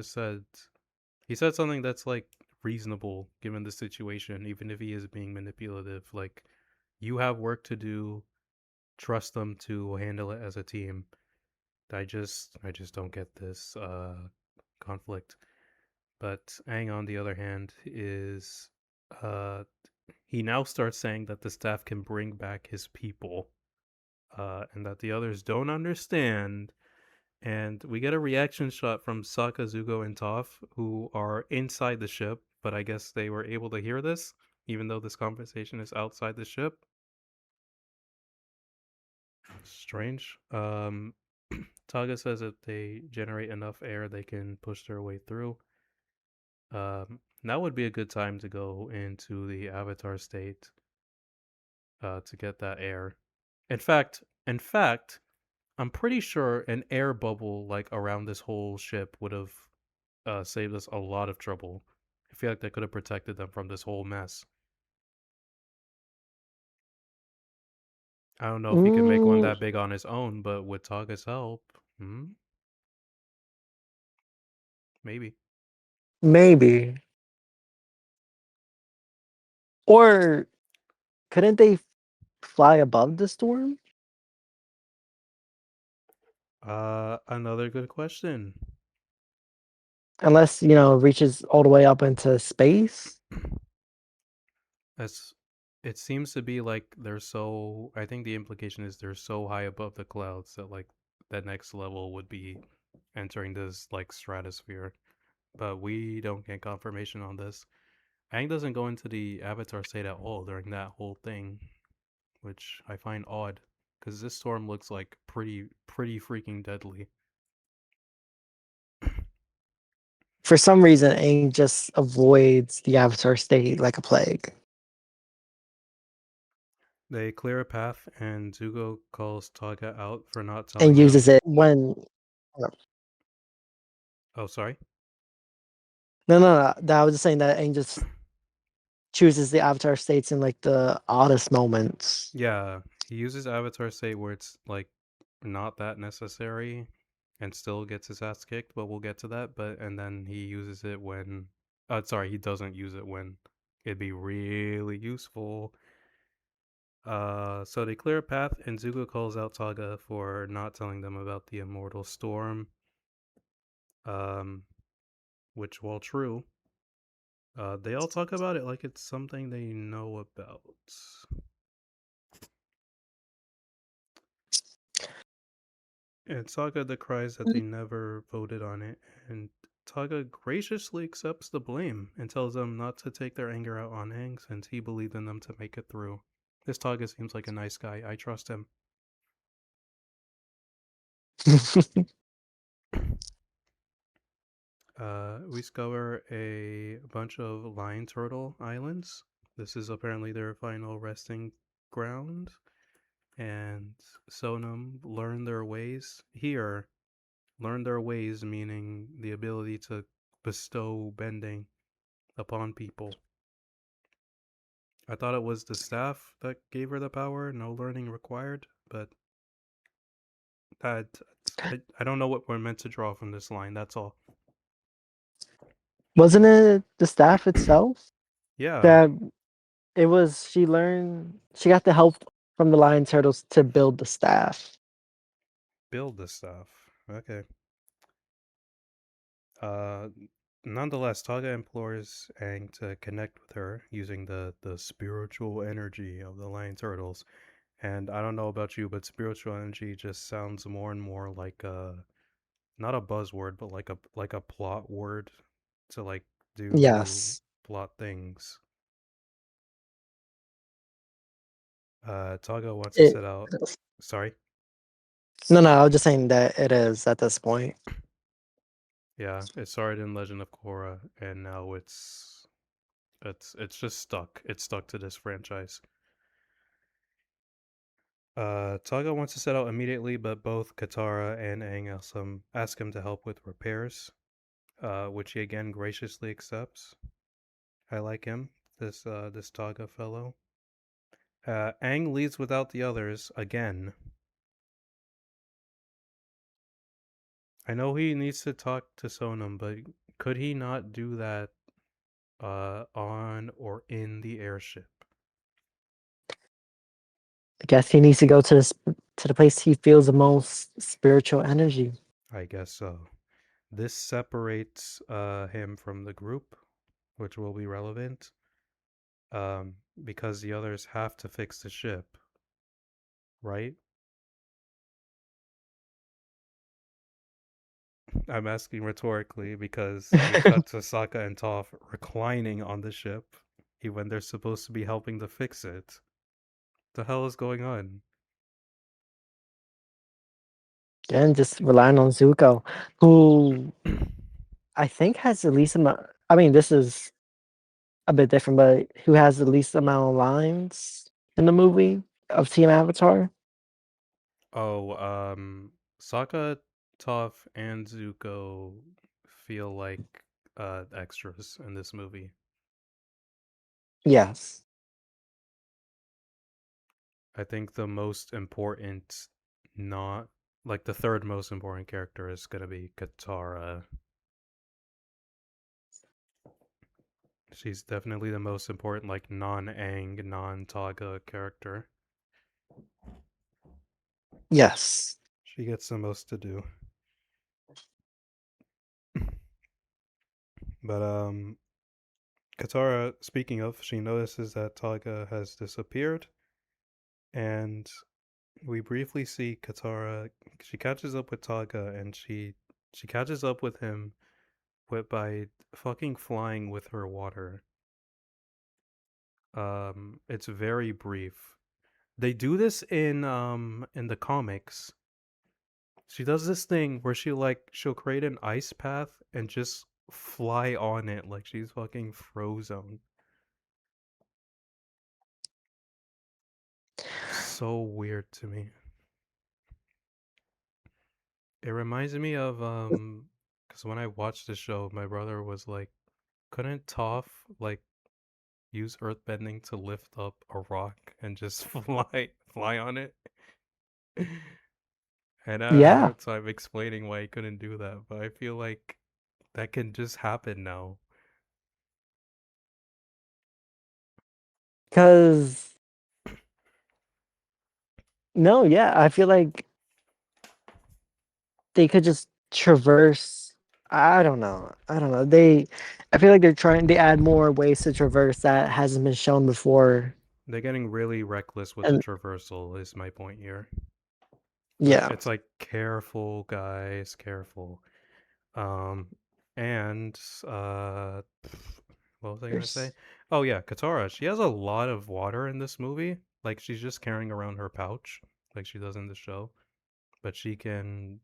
said something that's like reasonable given the situation, even if he is being manipulative. Like, you have work to do. Trust them to handle it as a team. I just don't get this conflict. But Aang, on the other hand, is uh, he now starts saying that the staff can bring back his people, and that the others don't understand. And we get a reaction shot from Sokka, Zuko, and Toph, who are inside the ship, but I guess they were able to hear this, even though this conversation is outside the ship. Strange. Taga says if they generate enough air, they can push their way through. That would be a good time to go into the Avatar state to get that air. In fact, I'm pretty sure an air bubble like around this whole ship would have saved us a lot of trouble. I feel like that could have protected them from this whole mess. I don't know if he can make one Mm, that big on his own, but with Taga's help, maybe. maybe. Or couldn't they fly above the storm? Another good question. Unless, it reaches all the way up into space? As it seems to be like they're so. I think the implication is they're so high above the clouds that like that next level would be entering this like stratosphere. But we don't get confirmation on this. Aang doesn't go into the Avatar state at all during that whole thing, which I find odd because this storm looks like pretty freaking deadly. For some reason, Aang just avoids the Avatar state like a plague They clear a path, and Zuko calls Taga out for not and telling uses them. it when. Oh, sorry. No, no, no. I was just saying that Aang just chooses the Avatar states in like the oddest moments. Yeah, he uses Avatar state where it's like not that necessary, and still gets his ass kicked. But we'll get to that. But and then he uses it when. Sorry, he doesn't use it when it'd be really useful. So they clear a path, and Zuko calls out Saga for not telling them about the immortal storm. Um, which, while true, they all talk about it like it's something they know about. And Saga decries that they never voted on it, and Saga graciously accepts the blame and tells them not to take their anger out on Aang since he believed in them to make it through. This Saga seems like a nice guy. I trust him. We discover a bunch of lion turtle islands. This is apparently their final resting ground. And Sonam learn their ways. Here, learn their ways, meaning the ability to bestow bending upon people. I thought it was the staff that gave her the power, no learning required, but that I don't know what we're meant to draw from this line. That's all. Wasn't it the staff itself Yeah, that she got the help from the lion turtles to build the staff. build the stuff. Okay. Uh, Nonetheless, Taga implores Aang to connect with her using the spiritual energy of the lion turtles. And I don't know about you, but spiritual energy just sounds more and more like a not a buzzword, but like a plot word to like do Yes. plot things. Taga wants to It set out. is. Sorry. No, no, I was just saying that it is at this point. Yeah, it started in Legend of Korra, and now it's just stuck. It's stuck to this franchise. Taga wants to set out immediately, but both Katara and Aang ask him to help with repairs, which he again graciously accepts. I like him, this Taga fellow. Aang leaves without the others again. I know he needs to talk to Sonam, but could he not do that on or in the airship? I guess he needs to go to the place he feels the most spiritual energy. I guess so. This separates him from the group, which will be relevant. Because the others have to fix the ship, right? I'm asking rhetorically because we cut to Sokka and Toph reclining on the ship, even when they're supposed to be helping to fix it. The hell is going on? And just relying on Zuko, who I think has the least amount. I mean, this is a bit different, but who has the least amount of lines in the movie of Team Avatar? Oh, Sokka, Toph, and Zuko feel like extras in this movie. Yes. I think the most important, not like the third most important character is gonna be Katara. She's definitely the most important, like non-Aang, non-Taga character. Yes. She gets the most to do. But Katara, speaking of, she notices that Taga has disappeared, and we briefly see Katara. She catches up with Taga, and she catches up with him by fucking flying with her water. It's very brief. They do this in the comics. She does this thing where she'll create an ice path and just fly on it like she's fucking Frozone. So weird to me. It reminds me of because when I watched the show, my brother was like, couldn't Toph like use earthbending to lift up a rock and just fly on it? And I had a Yeah, hard time explaining why he couldn't do that, but I feel like that can just happen now. because no, yeah, I feel like they could just traverse. I don't know. I don't know. I feel like they add more ways to traverse that hasn't been shown before. They're getting really reckless with the And traversal, is my point here. yeah, It's like careful, guys, careful. Um, and what was I gonna say? there's Oh yeah, Katara. She has a lot of water in this movie. Like she's just carrying around her pouch, like she does in the show. But she can.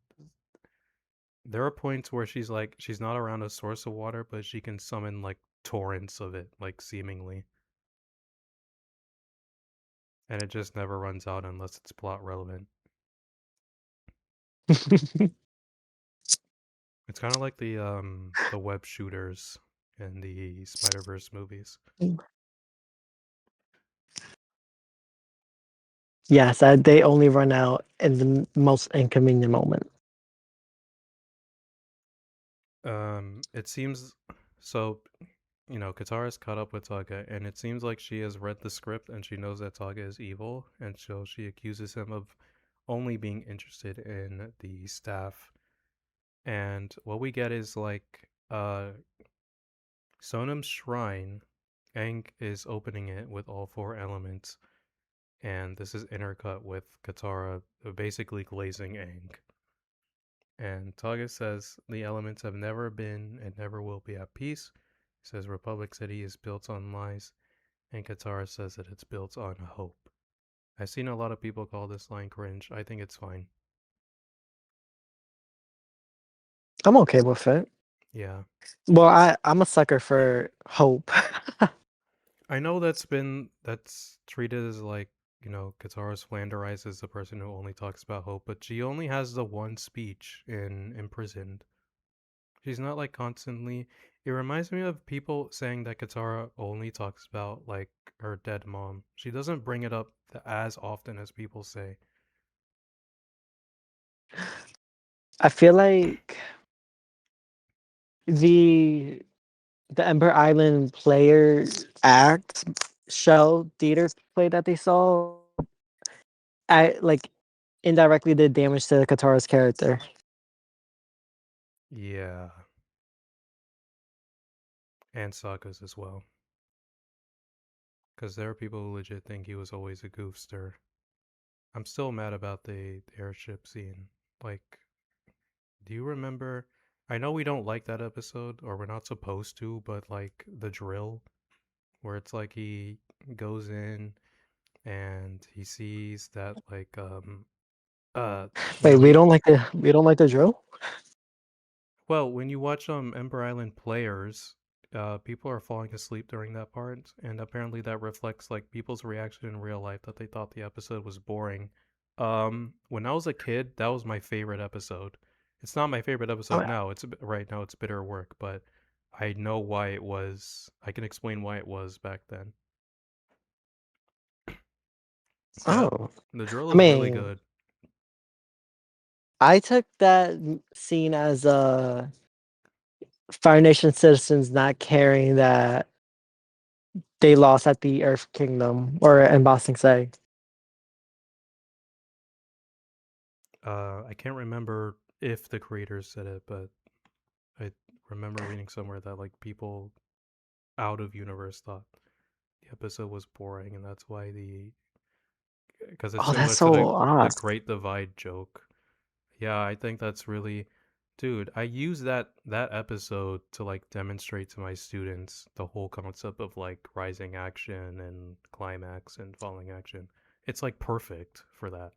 There are points where she's not around a source of water, but she can summon like torrents of it, like seemingly, and it just never runs out unless it's plot relevant. It's kind of like the web shooters in the Spider Verse movies. yes, they only run out in the most inconvenient moment. It seems so. You know, Katara's caught up with Taga, and it seems like she has read the script and she knows that Taga is evil, and so she accuses him of only being interested in the staff. And what we get is like Sonam's shrine. Aang is opening it with all four elements, and this is intercut with Katara basically glazing Aang. And Taga says the elements have never been and never will be at peace. He says Republic City is built on lies, and Katara says that it's built on hope. I've seen a lot of people call this line cringe. I think it's fine. I'm okay with it. Yeah. Well, I'm a sucker for hope. I know that's treated as like, you know, Katara's flanderized as the person who only talks about hope, but she only has the one speech in Imprisoned. She's not like constantly. It reminds me of people saying that Katara only talks about like her dead mom. She doesn't bring it up as often as people say. I feel like the the Ember Island player act show theater play that they saw, I like indirectly did damage to Katara's character. Yeah, and Sokka's as well. Because there are people who legit think he was always a goofster. I'm still mad about the airship scene. Like, do you remember? I know we don't like that episode, or we're not supposed to, but like the drill, where it's like he goes in and he sees that like you Wait, know he we don't like the drill? well when you watch Ember Island Players, people are falling asleep during that part, and apparently that reflects like people's reaction in real life that they thought the episode was boring. When I was a kid, that was my favorite episode. It's not my favorite Oh, episode now. Right now it's bitter work, but I know why it was. I can explain why it was back then. Yeah, oh. the drill I is really mean, good. I took that scene as a Fire Nation citizens not caring that they lost at the Earth Kingdom or in Boston Say. I can't remember if the creators said it, but I remember reading somewhere that like people out of universe thought the episode was boring, and that's why the because it's Oh, that's similar to so the odd. Great Divide joke. Yeah, I think that's really, dude. I use that episode to like demonstrate to my students the whole concept of like rising action and climax and falling action. It's like perfect for that.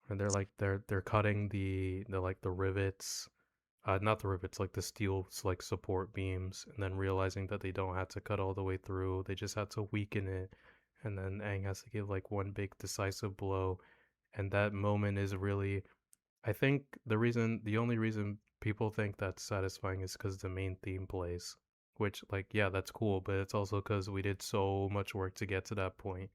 And they're cutting the like the rivets, not the rivets, like the steel like support beams, and then realizing that they don't have to cut all the way through. They just have to weaken it, and then Aang has to give like one big decisive blow. And that moment is really, I think the only reason people think that's satisfying is because the main theme plays. Which, like, yeah, that's cool, but it's also because we did so much work to get to that point,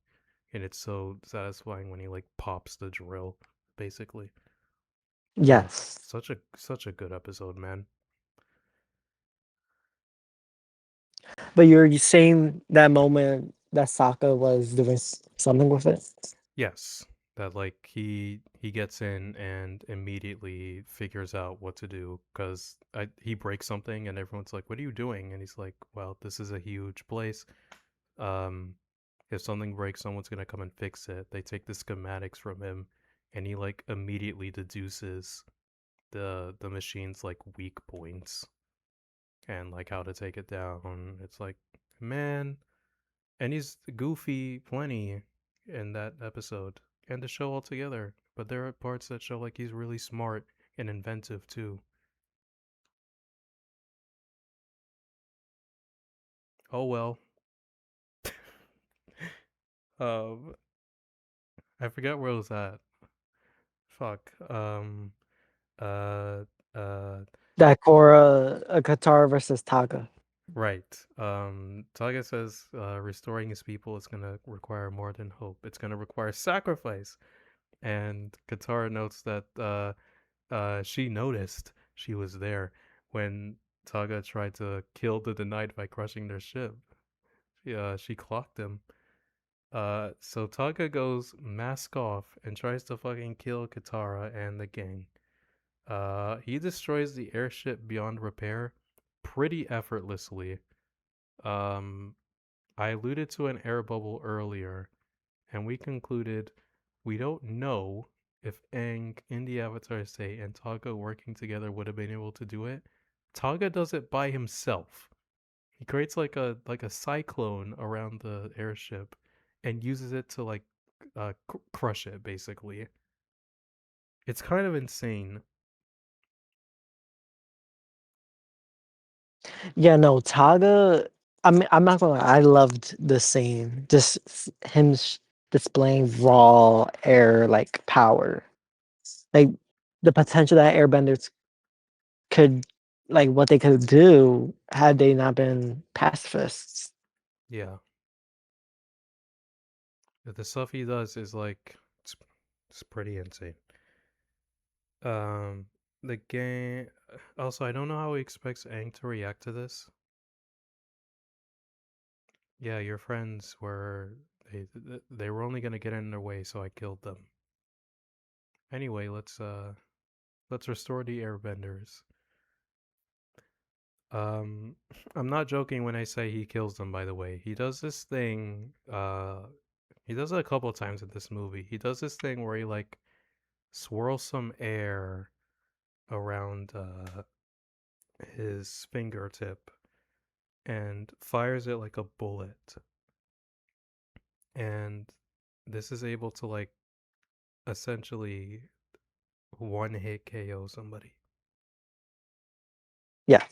and it's so satisfying when he like pops the drill, basically. Yes. Such a good episode, man. But you're saying that moment that Sokka was doing something with it? Yes, that like he gets in and immediately figures out what to do because he breaks something and everyone's like, "What are you doing?" And he's like, "Well, this is a huge place. Um, if something breaks, someone's gonna come and fix it." They take the schematics from him, and he like immediately deduces the machine's like weak points and like how to take it down. It's like, man, and he's goofy plenty in that episode and the show altogether. But there are parts that show like he's really smart and inventive too. Oh well. um, I forgot where I was at. Fuck. Uh. Uh. That Korra, a Katara versus Taka. Right. Taga says restoring his people is gonna require more than hope. It's gonna require sacrifice. And Katara notes that she noticed she was there when Taga tried to kill the Denied by crushing their ship. She clocked him. So Taga goes mask off and tries to fucking kill Katara and the gang. He destroys the airship beyond repair pretty effortlessly. Um, I alluded to an air bubble earlier, and we concluded we don't know if Aang in the Avatar state and Taga working together would have been able to do it. Taga does it by himself. He creates like a cyclone around the airship and uses it to like crush it basically. It's kind of insane. Yeah, no, Taga. I mean, I'm not gonna lie, I loved the scene. Just him displaying raw air like power, like the potential that airbenders could, like what they could do had they not been pacifists. Yeah, the stuff he does is like it's pretty insane. Um, the game. Also, I don't know how he expects Aang to react to this. Yeah, your friends were they were only gonna get in their way, so I killed them. Anyway, let's restore the airbenders. Um, I'm not joking when I say he kills them. By the way, he does this thing. He does it a couple of times in this movie. He does this thing where he like swirls some air around his fingertip and fires it like a bullet. And this is able to like essentially one hit KO somebody. Yeah.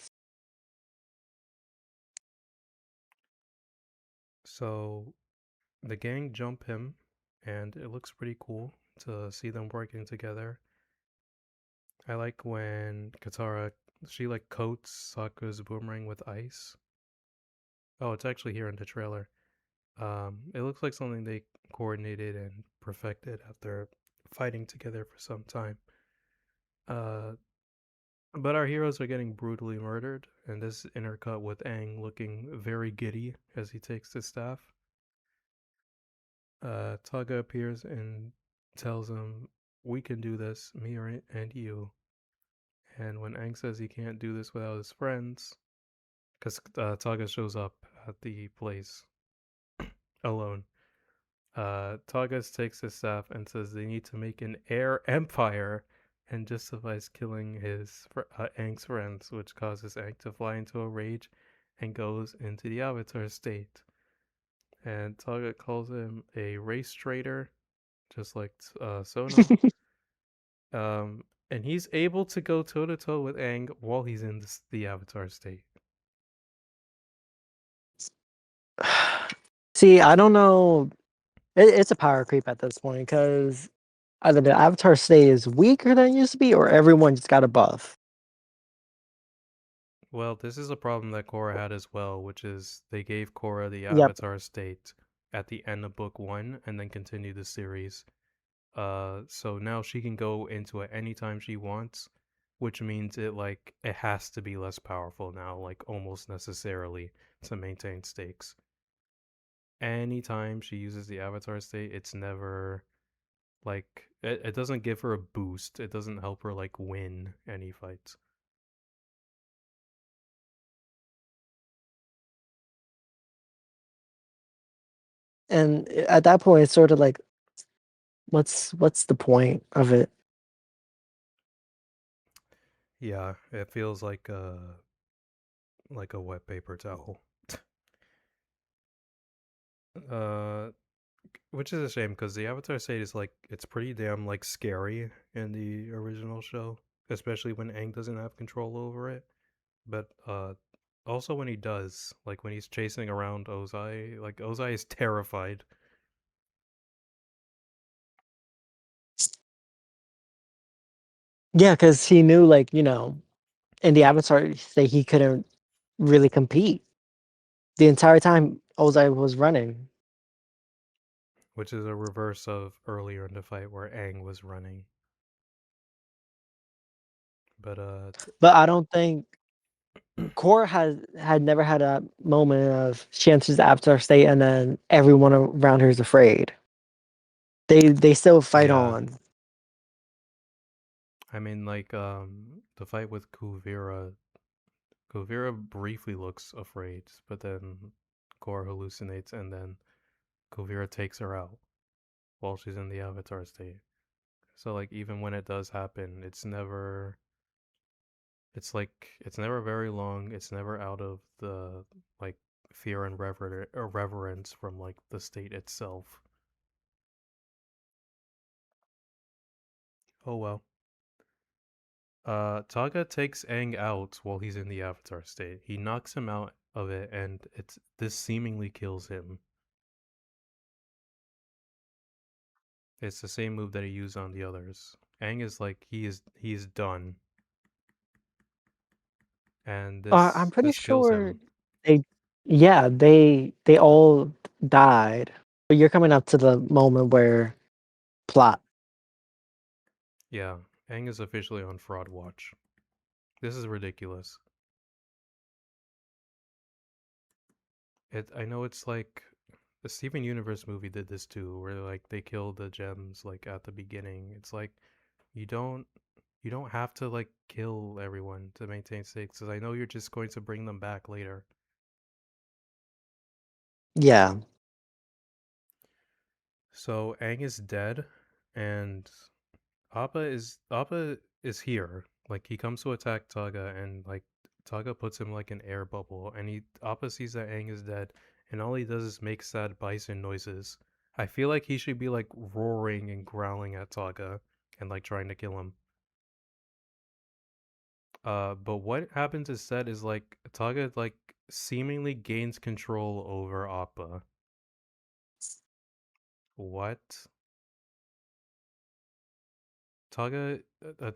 So the gang jump him, and it looks pretty cool to see them working together. I like when Katara she like coats Sokka's boomerang with ice. Oh, it's actually here in the trailer. It looks like something they coordinated and perfected after fighting together for some time. Uh, but our heroes are getting brutally murdered, and this intercut with Aang looking very giddy as he takes the staff. Tugga appears and tells him, "We can do this, me and you." And when Aang says he can't do this without his friends, because Tugga shows up at the place alone, Targus takes his staff and says they need to make an air empire and justifies killing Aang's friends, which causes Aang to fly into a rage and goes into the Avatar state. And Target calls him a race traitor, just like Sona. And he's able to go toe to toe with Aang while he's in the Avatar state. See, I don't know. It's a power creep at this point because either the Avatar state is weaker than it used to be, or everyone just got a buff. Well, this is a problem that Korra had as well, which is they gave Korra the Yep. Avatar state at the end of book one and then continued the series. So now she can go into it anytime she wants, which means it has to be less powerful now, like almost necessarily to maintain stakes. Anytime she uses the Avatar state, it's never it doesn't give her a boost. It doesn't help her like win any fights. And at that point, it's sort of like, what's the point of it? Yeah, it feels like a wet paper towel. uh which is a shame because the Avatar state is like it's pretty damn like scary in the original show, especially when Aang doesn't have control over it. But also when he does, like when he's chasing around Ozai, like Ozai is terrified, Yeah, because he knew, like, in the Avatar state, he couldn't really compete the entire time Ozai was running. which is a reverse of earlier in the fight where Aang was running. But But I don't think Korra had never had a moment of she enters the Avatar state and then everyone around her is afraid. They still fight yeah, on. I mean the fight with Kuvira briefly looks afraid, but then Korra hallucinates and then Kuvira takes her out while she's in the Avatar state. So like even when it does happen, it's never very long. It's never out of the like fear and reverence from like the state itself. Oh well. Taga takes Aang out while he's in the Avatar state. He knocks him out of it, and this seemingly kills him. It's the same move that he used on the others. Aang is like he is done, and I'm this pretty this kills sure him. they, yeah, they all died. But you're coming up to the moment where plot. Yeah, Aang is officially on fraud watch. This is ridiculous. I know it's like the Steven Universe movie did this too, where like they kill the gems like at the beginning. It's like you don't you don't have to like kill everyone to maintain stakes, because I know you're just going to bring them back later. Yeah. So Aang is dead, and Appa is here. Like he comes to attack Taga, and like Taga puts him like an air bubble, and he Appa sees that Aang is dead, and all he does is make sad bison noises. I feel like he should be like roaring and growling at Taga and like trying to kill him. But what happens instead is like Taga like seemingly gains control over Appa. What? Taga,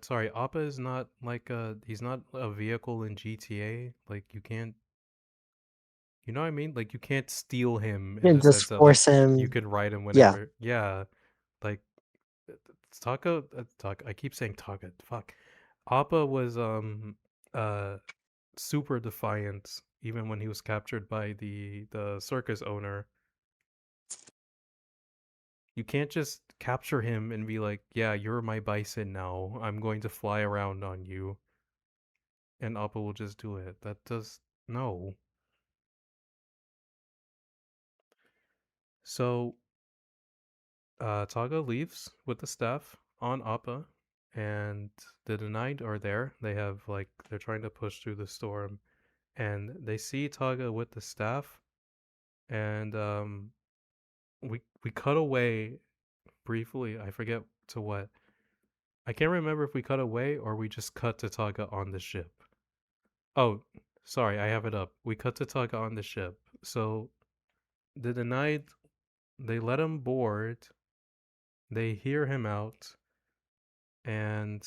sorry, Appa is not like he's not a vehicle in GTA. Like you can't, you know what I mean? Like you can't steal him in And the just sense that like force you him. could ride him Yeah. whenever. Yeah, like Taka, Taka. I keep saying Taka. Fuck. Appa was uh super defiant even when he was captured by the circus owner. You can't just capture him and be like, "Yeah, you're my bison now. I'm going to fly around on you." And Appa will just do it. That does no. So Taga leaves with the staff on Appa, and the Denied are there. They have like they're trying to push through the storm, and they see Taga with the staff, and we cut away briefly. I forget to what. I can't remember if we cut away or we just cut to Taga on the ship. Oh, sorry, I have it up. We cut to Taga on the ship. So the Denied, they let him board. They hear him out, and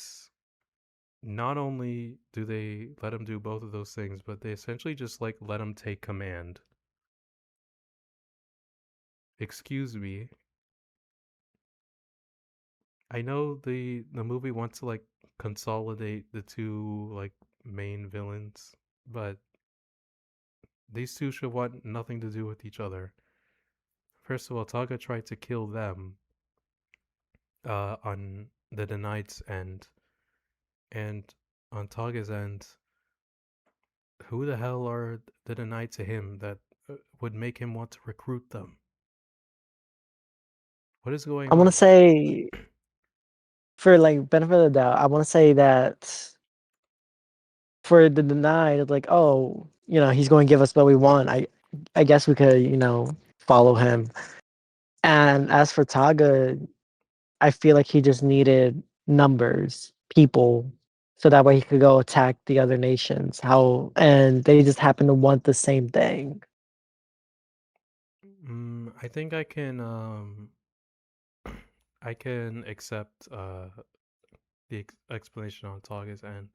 not only do they let him do both of those things, but they essentially just like let him take command. Excuse me. I know the movie wants to like consolidate the two like main villains, but these two should want nothing to do with each other. First of all, Taga tried to kill them on the Denied's end, and on Taga's end, who the hell are the Denied to him that would make him want to recruit them? What is going I want to on? say, for like benefit of the doubt, I want to say that for the denied, like, oh, he's going to give us what we want. I guess we could, follow him. And as for Taga, I feel like he just needed numbers, people, so that way he could go attack the other nations. And they just happen to want the same thing. I think I can I can accept the explanation on Taga's end,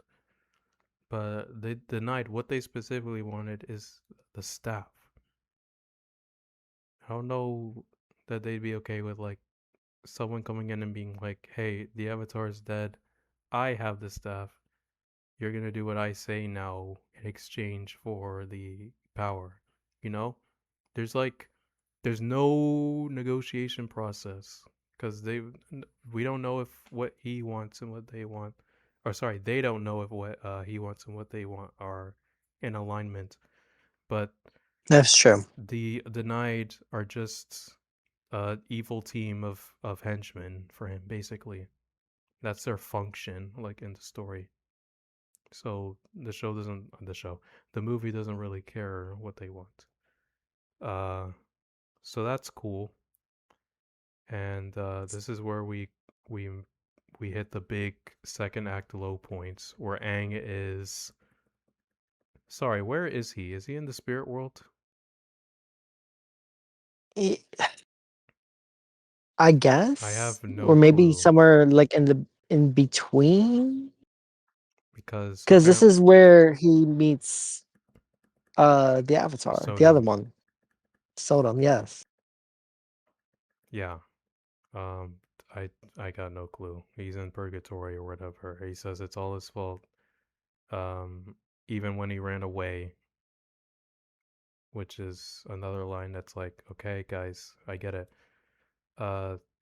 but they denied what they specifically wanted is the staff. I don't know that they'd be okay with like someone coming in and being like, "Hey, the Avatar is dead. I have the staff. You're gonna do what I say now in exchange for the power." You know, there's like there's no negotiation process because we don't know if what he wants and what they want, or sorry, they don't know if what he wants and what they want are in alignment. But That's true. the Denied are just evil team of henchmen for him basically. That's their function like in the story. So the movie doesn't really care what they want. Uh so that's cool. And this is where we we hit the big second act low points where Aang is sorry, where is he? Is he in the spirit world? Eh, I I guess, have no or maybe clue somewhere like in between, because because this apparently is where he meets the Avatar, the other Sonam. one, Sodom. Yes, Yeah. Um, I I got no clue. He's in purgatory or whatever. He says it's all his fault. Even when he ran away, which is another line that's like, okay, guys, I get it.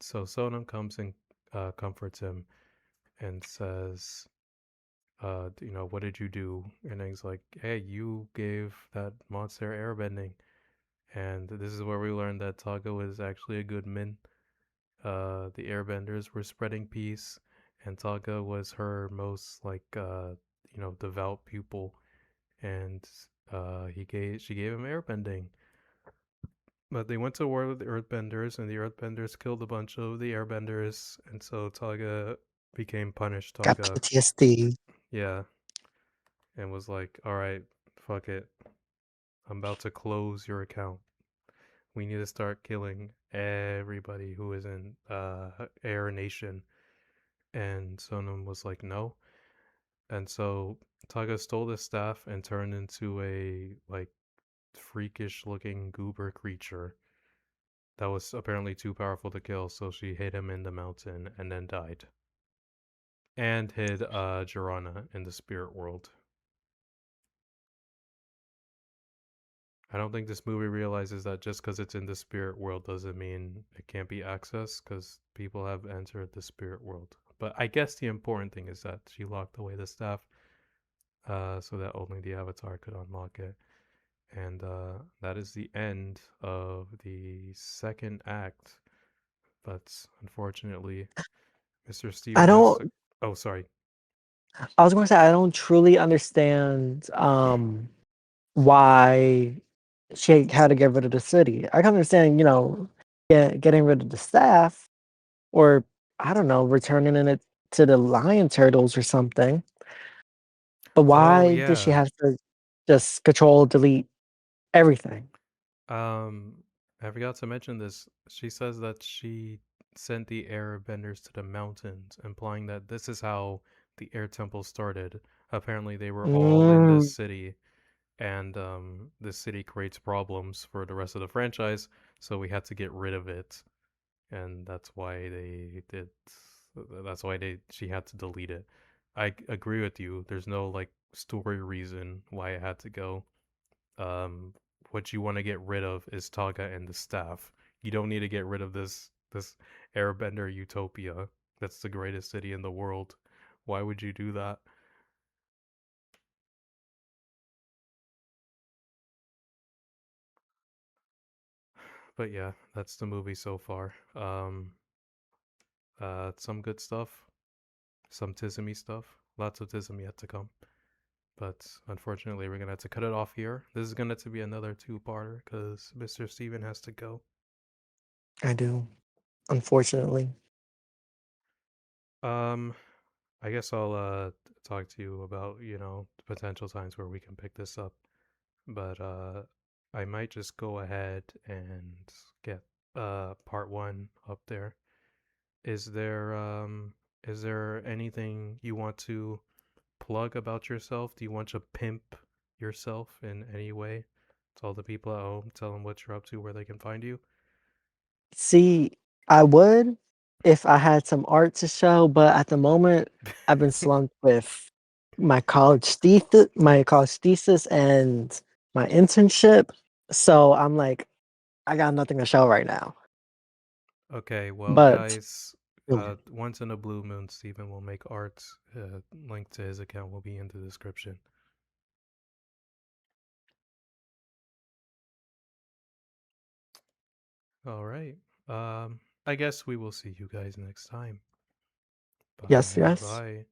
So Sonam comes and comforts him and says, you know, what did you do? And he's like, hey, you gave that monster airbending. And this is where we learned that Taga was actually a good min. The airbenders were spreading peace, and Taga was her most like you know, devout pupil, and she gave him airbending. But they went to war with the earthbenders, and the earthbenders killed a bunch of the airbenders, and so Taga became punished. got Taga, PTSD. yeah, and was like, all right, fuck it, I'm about to close your account. We need to start killing everybody who is in Air Nation, and Sonam was like, no. And so Taga stole the staff and turned into a like freakish looking goober creature that was apparently too powerful to kill, so she hid him in the mountain and then died. And hid Jirana in the spirit world. I don't think this movie realizes that just because it's in the spirit world doesn't mean it can't be accessed, because people have entered the spirit world. But I guess the important thing is that she locked away the staff so that only the avatar could unlock it. And that is the end of the second act. But unfortunately, Mr. I Steven has to. don't. Oh, sorry. I was gonna say I don't truly understand why she had to get rid of the city. I can understand, getting rid of the staff, or I don't know, returning it to the lion turtles or something. But Oh, why did she yeah. have to just control delete everything? Um, I forgot to mention this. She says that she sent the airbenders to the mountains, implying that this is how the air temple started. Apparently, they were all in this Mm, city, and this city creates problems for the rest of the franchise, so we had to get rid of it, and that's why they did. That's why she had to delete it. I agree with you. There's no like story reason why it had to go. um, what you want to get rid of is Taga and the staff. You don't need to get rid of this Airbender utopia. That's the greatest city in the world. Why would you do that? But yeah, that's the movie so far. Some good stuff, some tismy stuff, lots of tism yet to come. But unfortunately, we're gonna have to cut it off here. This is gonna have to be another two-parter because Mr. Steven has to go. I do, unfortunately. Um, I guess I'll talk to you about, potential times where we can pick this up. But I might just go ahead and get part 1 up there. Is there anything you want to plug about yourself? Do you want to pimp yourself in any way? To all the people at home, tell them what you're up to, where they can find you. See, I would if I had some art to show, but at the moment, I've been slumped with my college thesis and my internship. So I'm like, I got nothing to show right now. Okay, well, But guys, mm, once in a blue moon, Stephen will make art. Link to his account will be in the description. All right. I guess we will see you guys next time. yes, Bye yes. bye.